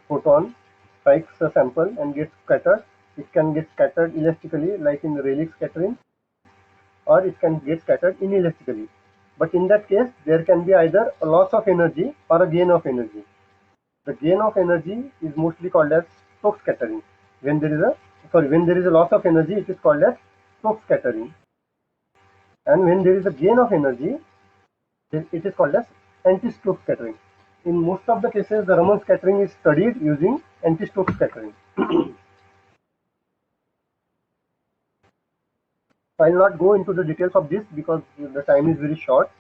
photon strikes a sample and gets scattered, it can get scattered elastically like in Rayleigh scattering, or it can get scattered inelastically. But in that case, there can be either a loss of energy or a gain of energy. The gain of energy is mostly called as Stokes scattering. When there is a loss of energy, it is called as Stokes scattering. And when there is a gain of energy, it is called as anti-Stokes scattering. In most of the cases, the Raman scattering is studied using anti-Stokes scattering. I will not go into the details of this because the time is very short.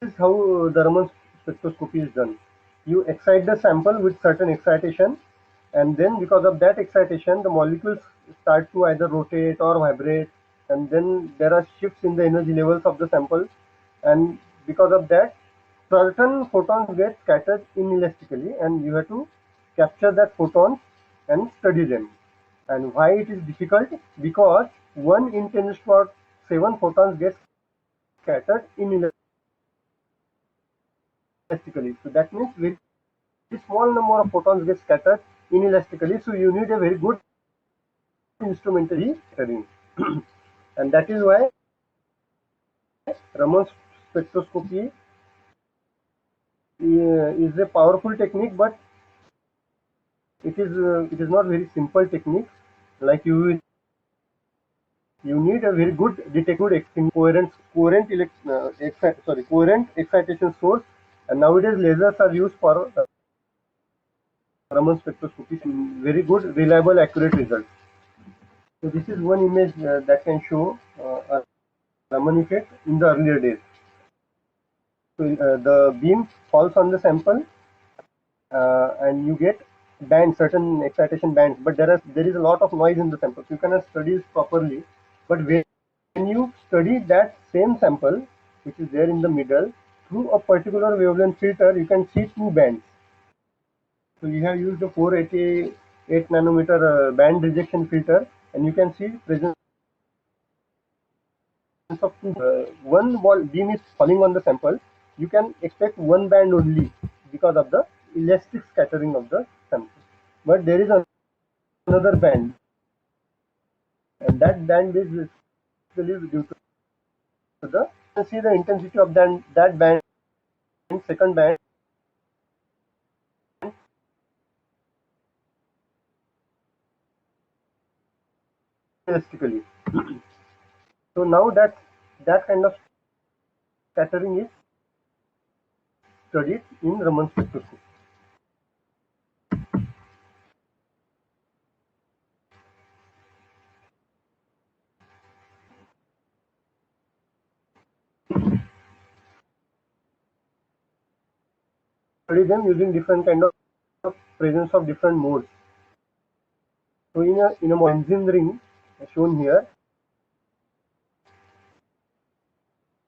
This is how the Raman spectroscopy is done. You excite the sample with certain excitation, and then because of that excitation, the molecules start to either rotate or vibrate, and then there are shifts in the energy levels of the sample, and because of that, certain photons get scattered inelastically, and you have to capture that photons and study them. And why it is difficult? Because 1 in 10⁻⁷ photons get scattered inelastically. So that means very small number of photons get scattered inelastically. So you need a very good instrumentally scattering. And that is why Raman spectroscopy is a powerful technique, but it is not very simple technique. Like you need a very good detected coherent excitation source, and nowadays lasers are used for Raman spectroscopy. Very good, reliable, accurate results. So this is one image that can show a Raman effect in the earlier days. So the beam falls on the sample, and you get certain excitation bands, but there is a lot of noise in the sample, so you cannot study it properly. But when you study that same sample, which is there in the middle, through a particular wavelength filter, you can see two bands. So you have used a 488 nanometer band rejection filter, and you can see presence of two. One beam is falling on the sample, you can expect one band only because of the elastic scattering of the sample. But there is another band, and that band is basically due to the, you can see the intensity of that band, second band realistically. So now that kind of scattering is studied in Raman spectroscopy. Study them using different kind of presence of different modes. So in a Bunsen ring shown here,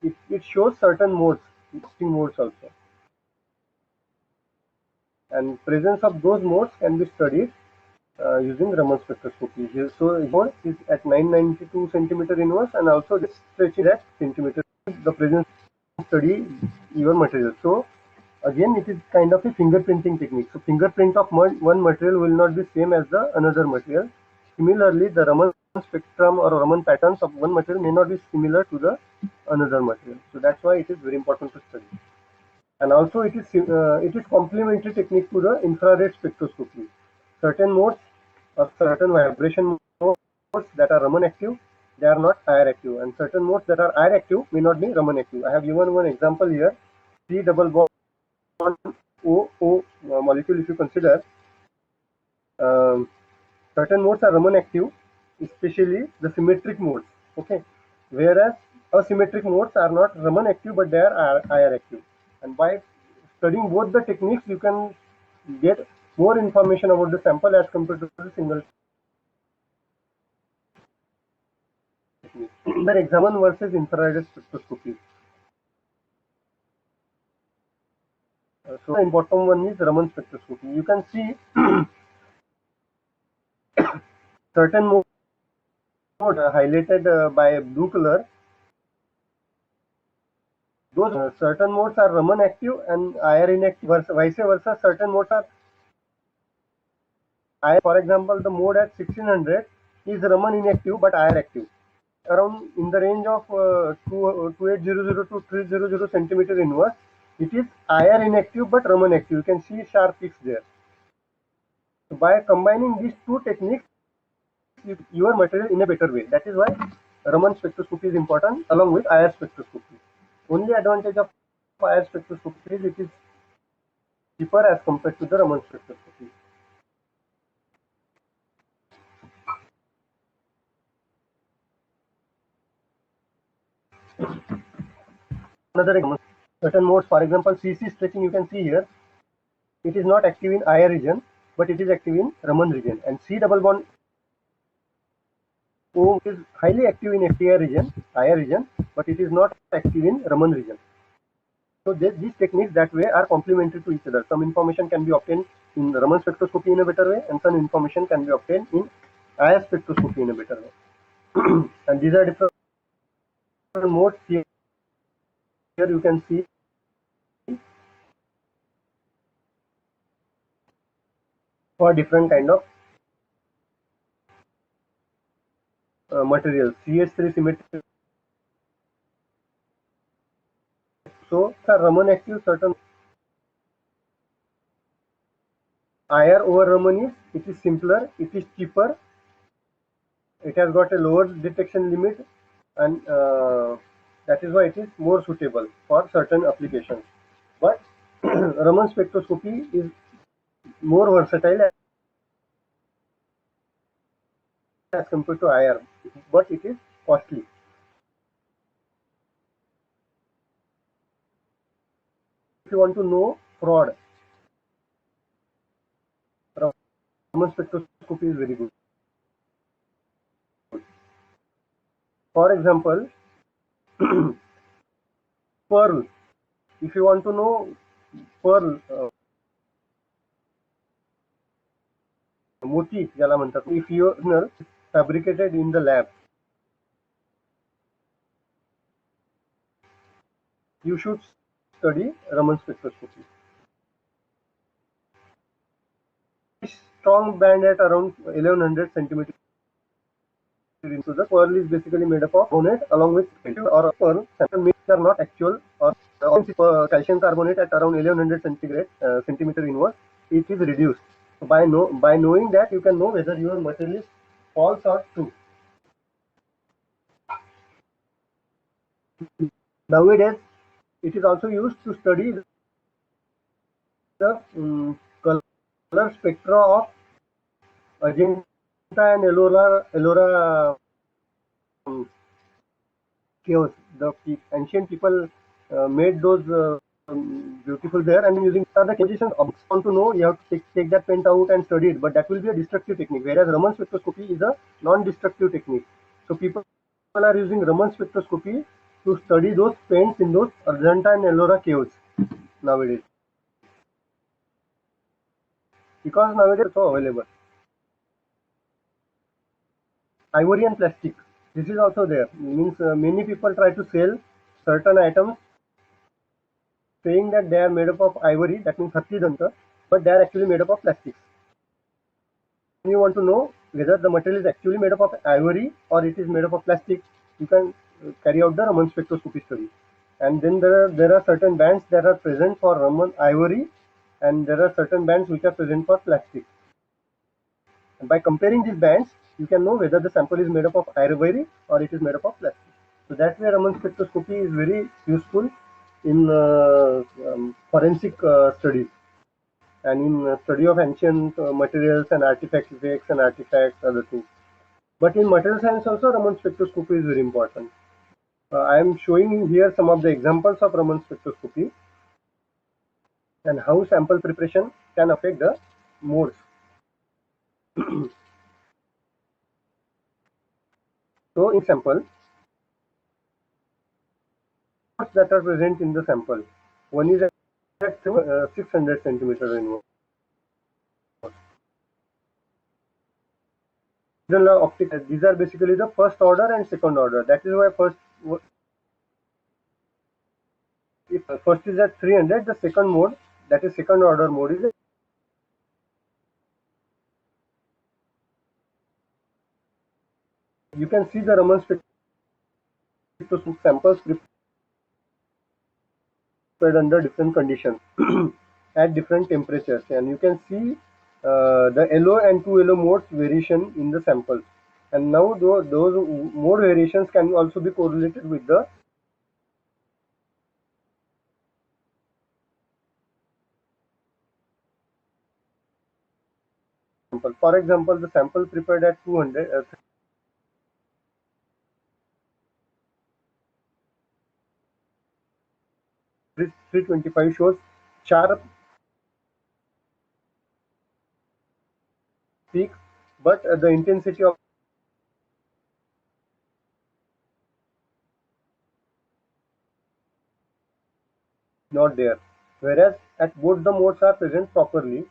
it shows certain modes, existing modes also, and presence of those modes can be studied using Raman spectroscopy. Here, so here is at 992 centimeter inverse, and also this stretches at centimeter. The presence study your material. So again, it is kind of a fingerprinting technique. So fingerprint of one material will not be same as the another material. Similarly, the Raman spectrum or Raman patterns of one material may not be similar to the another material. So that's why it is very important to study. And also it is complementary technique to the infrared spectroscopy. Certain modes or certain vibration modes that are Raman active, they are not IR active, and certain modes that are IR active may not be Raman active. I have given one example here. C double bond O molecule, if you consider, certain modes are Raman active, especially the symmetric modes. Okay, whereas asymmetric modes are not Raman active, but they are IR active. And by studying both the techniques, you can get more information about the sample as compared to the single technique. The examine versus infrared spectroscopy. So the bottom one is Raman spectroscopy. You can see certain modes highlighted by blue color. Those certain modes are Raman active and IR inactive. Vice versa, certain modes are IR. For example, the mode at 1600 is Raman inactive but IR active. Around in the range of 2800 to 300 centimeter inverse, it is IR inactive but Raman active. You can see sharp peaks there. So by combining these two techniques, your material in a better way. That is why Raman spectroscopy is important along with IR spectroscopy. Only advantage of IR spectroscopy is it is cheaper as compared to the Raman spectroscopy. Another example, certain modes, for example, CC stretching, you can see here, it is not active in IR region, but it is active in Raman region. And C double bond O is highly active in FTIR region, IR region, but it is not active in Raman region. So these techniques that way are complementary to each other. Some information can be obtained in Raman spectroscopy in a better way, and some information can be obtained in IR spectroscopy in a better way. And these are different modes here. Here you can see for different kind of materials. CH3 symmetric. So Raman active, certain IR over Raman it is simpler, it is cheaper, it has got a lower detection limit, and that is why it is more suitable for certain applications. But Raman spectroscopy is more versatile as compared to IR, but it is costly. If you want to know fraud, Raman spectroscopy is very good. For example, pearl. If you want to know pearl, मोती ज्याला म्हणतात, if you are fabricated in the lab, you should study Raman spectroscopy. Strong band at around 1100 centimeters. So the pearl is basically made up of carbonate along with or pearl. Which are not actual, or calcium carbonate at around 1100 centimeter inverse. It is reduced. So by knowing that, you can know whether your material is false or true. Nowadays, it is also used to study the color spectra of Ajanta and Ellora caves. The ancient people made those beautiful there, and using the conditions. Want to know, you have to take that paint out and study it, but that will be a destructive technique, whereas Raman spectroscopy is a non-destructive technique. So people are using Raman spectroscopy to study those paints in those Ajanta and Ellora caves nowadays, because nowadays it's so available. Ivory and plastic. This is also there. Means many people try to sell certain items saying that they are made up of ivory, that means Hathi Danta, but they are actually made up of plastics. If you want to know whether the material is actually made up of ivory or it is made up of plastic, you can carry out the Raman spectroscopy study. And then there are certain bands that are present for Raman ivory, and there are certain bands which are present for plastic. And by comparing these bands, you can know whether the sample is made up of ivory or it is made up of plastic. So that way, Raman spectroscopy is very useful in forensic studies and in study of ancient materials and artifacts, effects and artifacts, other things. But in material science also, Raman spectroscopy is very important. I am showing you here some of the examples of Raman spectroscopy and how sample preparation can affect the modes. So in sample, modes that are present in the sample. One is at 600 centimeter in optic. These are basically the first order and second order. That is why if first is at 300, the second mode, that is second order mode, is you can see the Raman spectroscopy samples prepared under different conditions at different temperatures, and you can see the yellow and 2 yellow modes variation in the samples. And now those mode variations can also be correlated with the sample. For example, the sample prepared at 200 325 shows sharp peaks, but the intensity of not there. Whereas at both the modes are present properly,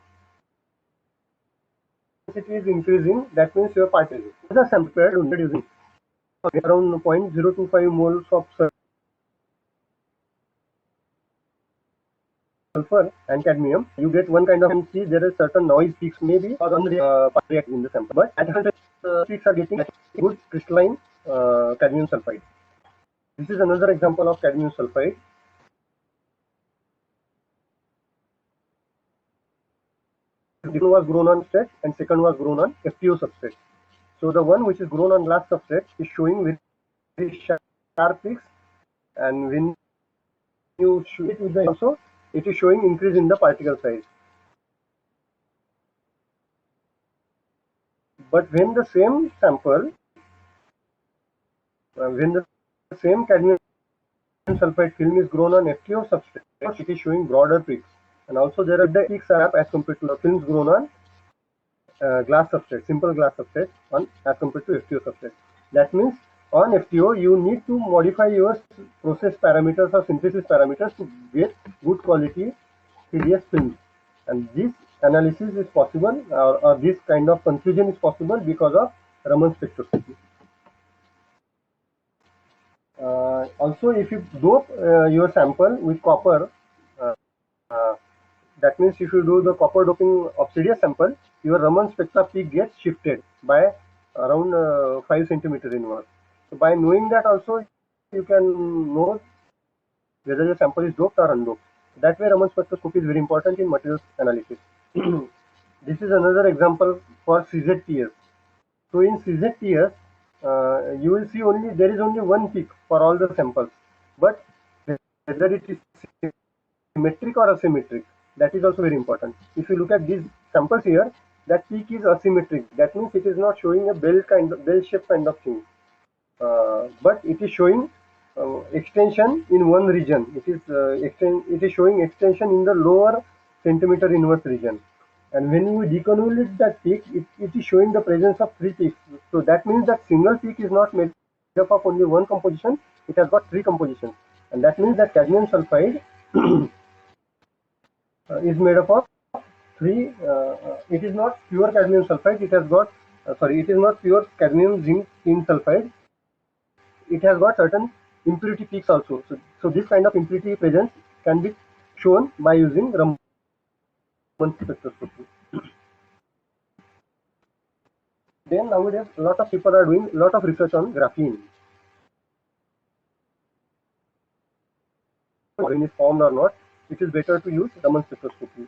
intensity is increasing. That means your particle is the sample prepared using around 0.025 moles of sulfur and cadmium. You get one kind of see there is certain noise peaks maybe or react in the sample, but at 100 peaks are getting good crystalline cadmium sulfide. This is another example of cadmium sulfide. One was grown on substrate and second was grown on FTO substrate. So the one which is grown on glass substrate is showing very sharp peaks, and when you shoot it with the also, it is showing increase in the particle size. But when the same sample, when the same cadmium sulfide film is grown on FTO substrate, it is showing broader peaks. And also there are the peaks are as compared to the films grown on glass substrate, simple glass substrate as compared to FTO substrate. That means on FTO you need to modify your process parameters or synthesis parameters to get good quality TDS films. And this analysis is possible, or this kind of confusion is possible because of Raman spectroscopy. Also, if you dope your sample with copper, that means if you do the copper doping obsidian sample, your Raman spectra peak gets shifted by around 5 centimeters inward. So by knowing that also, you can know whether your sample is doped or undoped. That way, Raman spectroscopy is very important in materials analysis. This is another example for CZTS. So in CZTS, you will see there is only one peak for all the samples. but whether it is symmetric or asymmetric, that is also very important. If you look at these samples here, that peak is asymmetric. That means it is not showing a bell shape kind of thing, but it is showing extension in one region. It is showing extension in the lower centimeter inverse region. And when you deconvolute that peak, it is showing the presence of three peaks. So that means that single peak is not made up of only one composition, it has got three compositions. And that means that cadmium sulfide is made up of three, it is not pure cadmium sulfide, it has got, it is not pure cadmium zinc tin sulfide, it has got certain impurity peaks also. So this kind of impurity presence can be shown by using Raman spectroscopy. Then nowadays a lot of people are doing a lot of research on graphene. When it's formed or not, it is better to use Raman spectroscopy.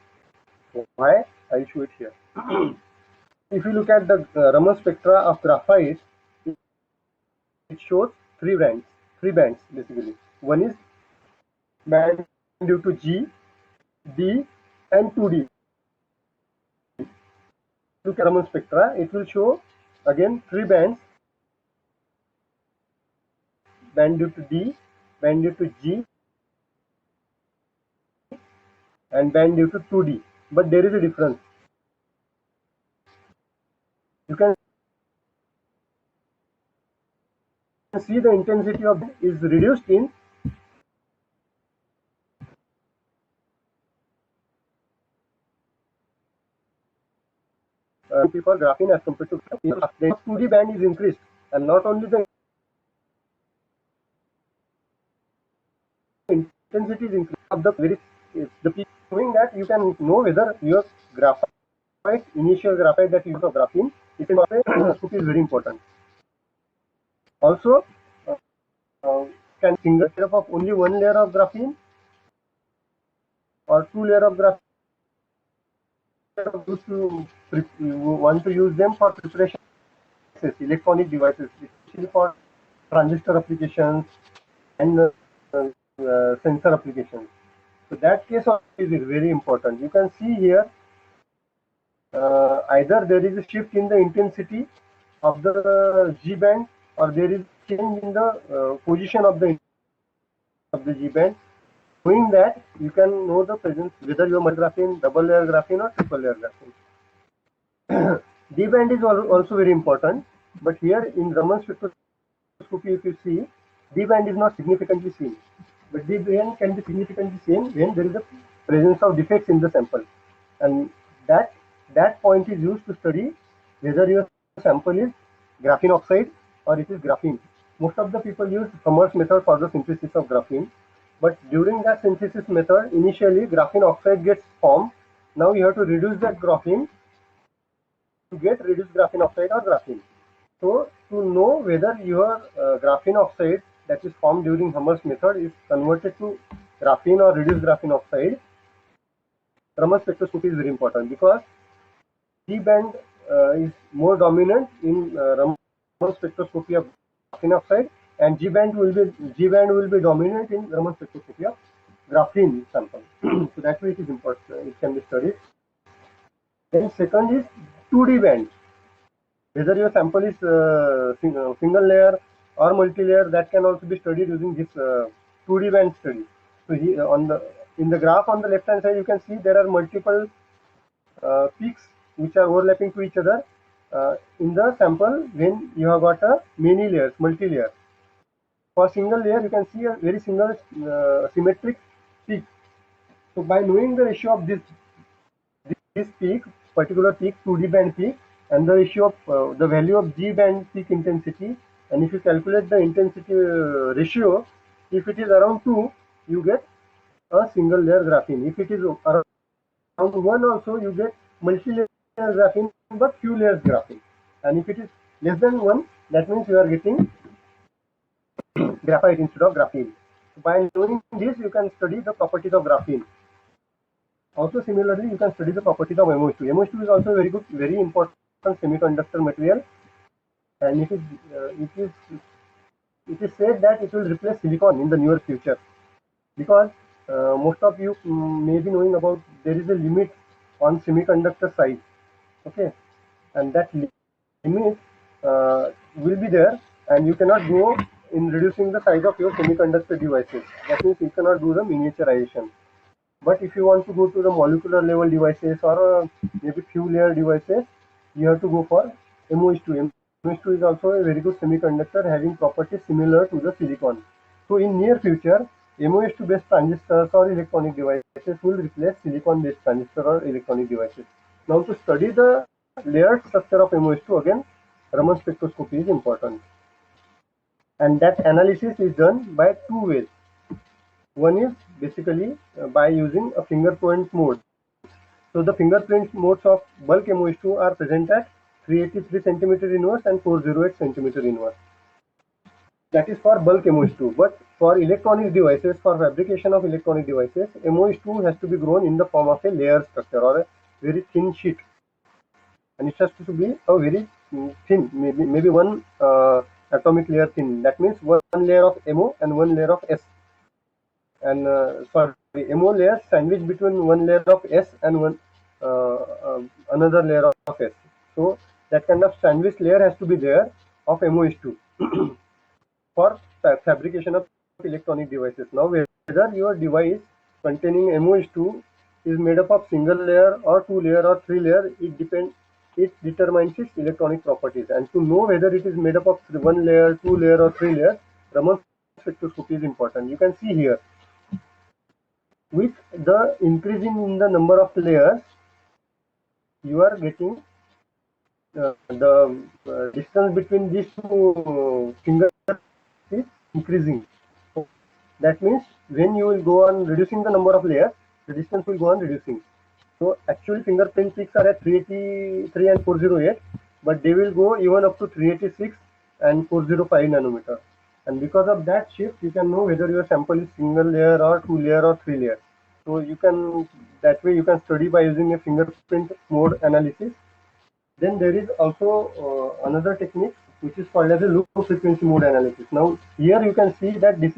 So why? I'll show it here. If you look at the Raman spectra of graphite, it shows three bands basically. One is band due to G, D, and 2D. Look at Raman spectra, it will show again three bands, band due to D, band due to G, and band due to 2D. But there is a difference. You can see the intensity of it is reduced in people graphene as compared to graphene. The 2D band is increased, and not only the intensity is increased of the peak, showing that you can know whether your graphite, initial graphite that you use of graphene, is very important. Also, can single layer of only one layer of graphene or two layer of graphene? You want to use them for preparation electronic devices, especially for transistor applications and sensor applications. So that case is very important. You can see here either there is a shift in the intensity of the G band, or there is change in the position of the G band. Doing that, you can know the presence whether you are graphene, double layer graphene, or triple layer graphene. D band is also very important, but here in Raman spectroscopy, if you see, D band is not significantly seen. But D band can be significantly seen when there is a presence of defects in the sample, and that point is used to study whether your sample is graphene oxide or it is graphene. Most of the people use Summers method for the synthesis of graphene, but during that synthesis method, initially graphene oxide gets formed. Now you have to reduce that graphene to get reduced graphene oxide or graphene. So to know whether your graphene oxide that is formed during Summers method is converted to graphene or reduced graphene oxide, Raman spectroscopy is very important, because D band is more dominant in Raman spectroscopy of graphene oxide, and G band will be dominant in Raman spectroscopy of graphene sample. So that way it is important. It can be studied. Then second is 2D band. Whether your sample is single layer or multi-layer, that can also be studied using this 2D band study. So in the graph on the left hand side, you can see there are multiple peaks which are overlapping to each other in the sample when you have got a many layers, multi-layer. For single layer, you can see a very single symmetric peak. So by knowing the ratio of this peak, particular peak, 2D band peak, and the ratio of the value of G band peak intensity, and if you calculate the intensity ratio, if it is around 2, you get a single layer graphene. If it is around 1 also, you get multi-layer graphene but few layers graphene. And if it is less than 1, that means you are getting graphite instead of graphene. So by knowing this, you can study the properties of graphene. Also similarly, you can study the properties of MOH2. MOH2 is also very good, very important semiconductor material, and it is it is said that it will replace silicon in the near future, because most of you may be knowing about there is a limit on semiconductor size. Okay, and that limit will be there, and you cannot go in reducing the size of your semiconductor devices. That means you cannot do the miniaturization. But if you want to go to the molecular level devices or maybe few layer devices, you have to go for MOS2. MOS2 is also a very good semiconductor having properties similar to the silicon. So in near future, MOS2 based transistors or electronic devices will replace silicon based transistor or electronic devices. Now to study the layered structure of MOS2, again Raman spectroscopy is important, and that analysis is done by two ways. One is basically by using a fingerprint mode. So the fingerprint modes of bulk MOS2 are present at 383 centimeter inverse and 408 centimeter inverse. That is for bulk MOS2. But for electronic devices, for fabrication of electronic devices, MOS2 has to be grown in the form of a layer structure or a very thin sheet, and it has to be a very thin, maybe one atomic layer thin. That means one layer of MO and one layer of S. And sorry, MO layer sandwich between one layer of S and one another layer of S. So that kind of sandwich layer has to be there of MOS2 for fabrication of electronic devices. Now whether your device containing MOS2 is made up of single layer or two layer or three layer, it determines its electronic properties. And to know whether it is made up of one layer, two layer or three layer, Raman spectroscopy is important. You can see here, with the increasing in the number of layers, you are getting the distance between these two fingers is increasing. So that means when you will go on reducing the number of layers, the distance will go on reducing. So actually fingerprint peaks are at 383 and 408, but they will go even up to 386 and 405 nanometer. And because of that shift, you can know whether your sample is single layer or two layer or three layer. So you can, that way you can study by using a fingerprint mode analysis. Then there is also another technique which is called as a low frequency mode analysis. Now here you can see that this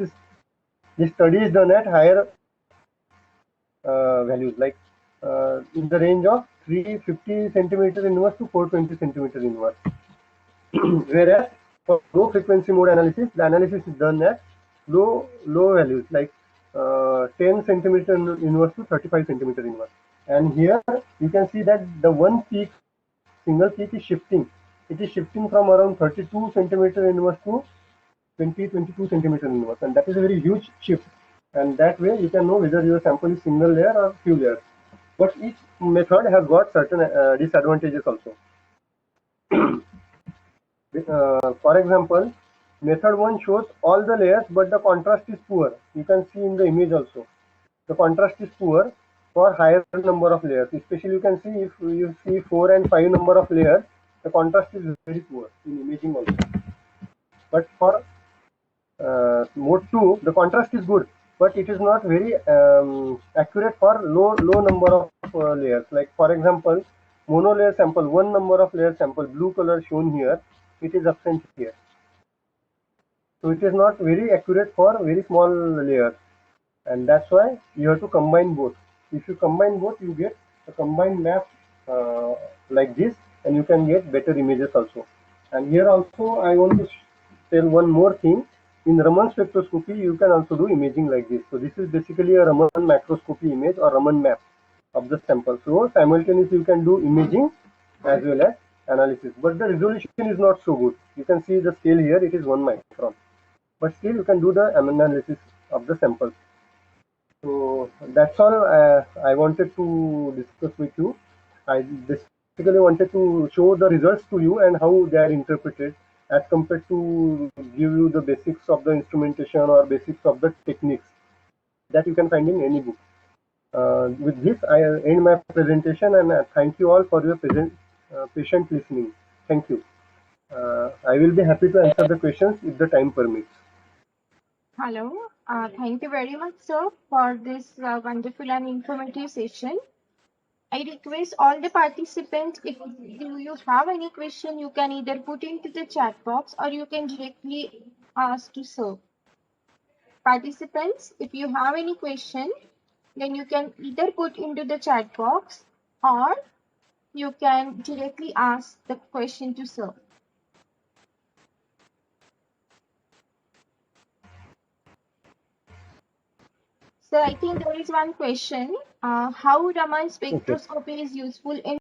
study is done at higher values, like in the range of 350 centimeter inverse to 420 centimeter inverse. Whereas for low frequency mode analysis, the analysis is done at low values, like 10 centimeter inverse to 35 centimeter inverse. And here you can see that the one peak, single peak is shifting. It is shifting from around 32 centimeter inverse to 22 centimeter inverse, and that is a very huge shift. And that way you can know whether your sample is single layer or few layers. But each method has got certain disadvantages also. For example, method 1 shows all the layers, but the contrast is poor. You can see in the image also. The contrast is poor for higher number of layers. Especially you can see if you see 4 and 5 number of layers, the contrast is very poor in imaging also. But for mode 2, the contrast is good, but it is not very accurate for low number of layers. Like for example, mono layer sample, one number of layer sample, blue color shown here, it is absent here. So it is not very accurate for very small layers, and that's why you have to combine both. If you combine both, you get a combined map like this, and you can get better images also. And here also I want to tell one more thing. In Raman spectroscopy, you can also do imaging like this. So this is basically a Raman macroscopy image or Raman map of the sample. So simultaneously you can do imaging as well as analysis, but the resolution is not so good. You can see the scale here, it is 1 micron, but still you can do the analysis of the samples. So that's all I wanted to discuss with you. I basically wanted to show the results to you and how they are interpreted, as compared to give you the basics of the instrumentation or basics of the techniques that you can find in any book. With this, I end my presentation, and thank you all for your patient listening. Thank you. I will be happy to answer the questions if the time permits. Hello. Thank you very much, sir, for this wonderful and informative session. I request all the participants, if you have any question, you can either put into the chat box or you can directly asked to sir. Participants, if you have any question, then you can either put into the chat box or you can directly ask the question to sir. So I think there is one question. How Raman spectroscopy is useful in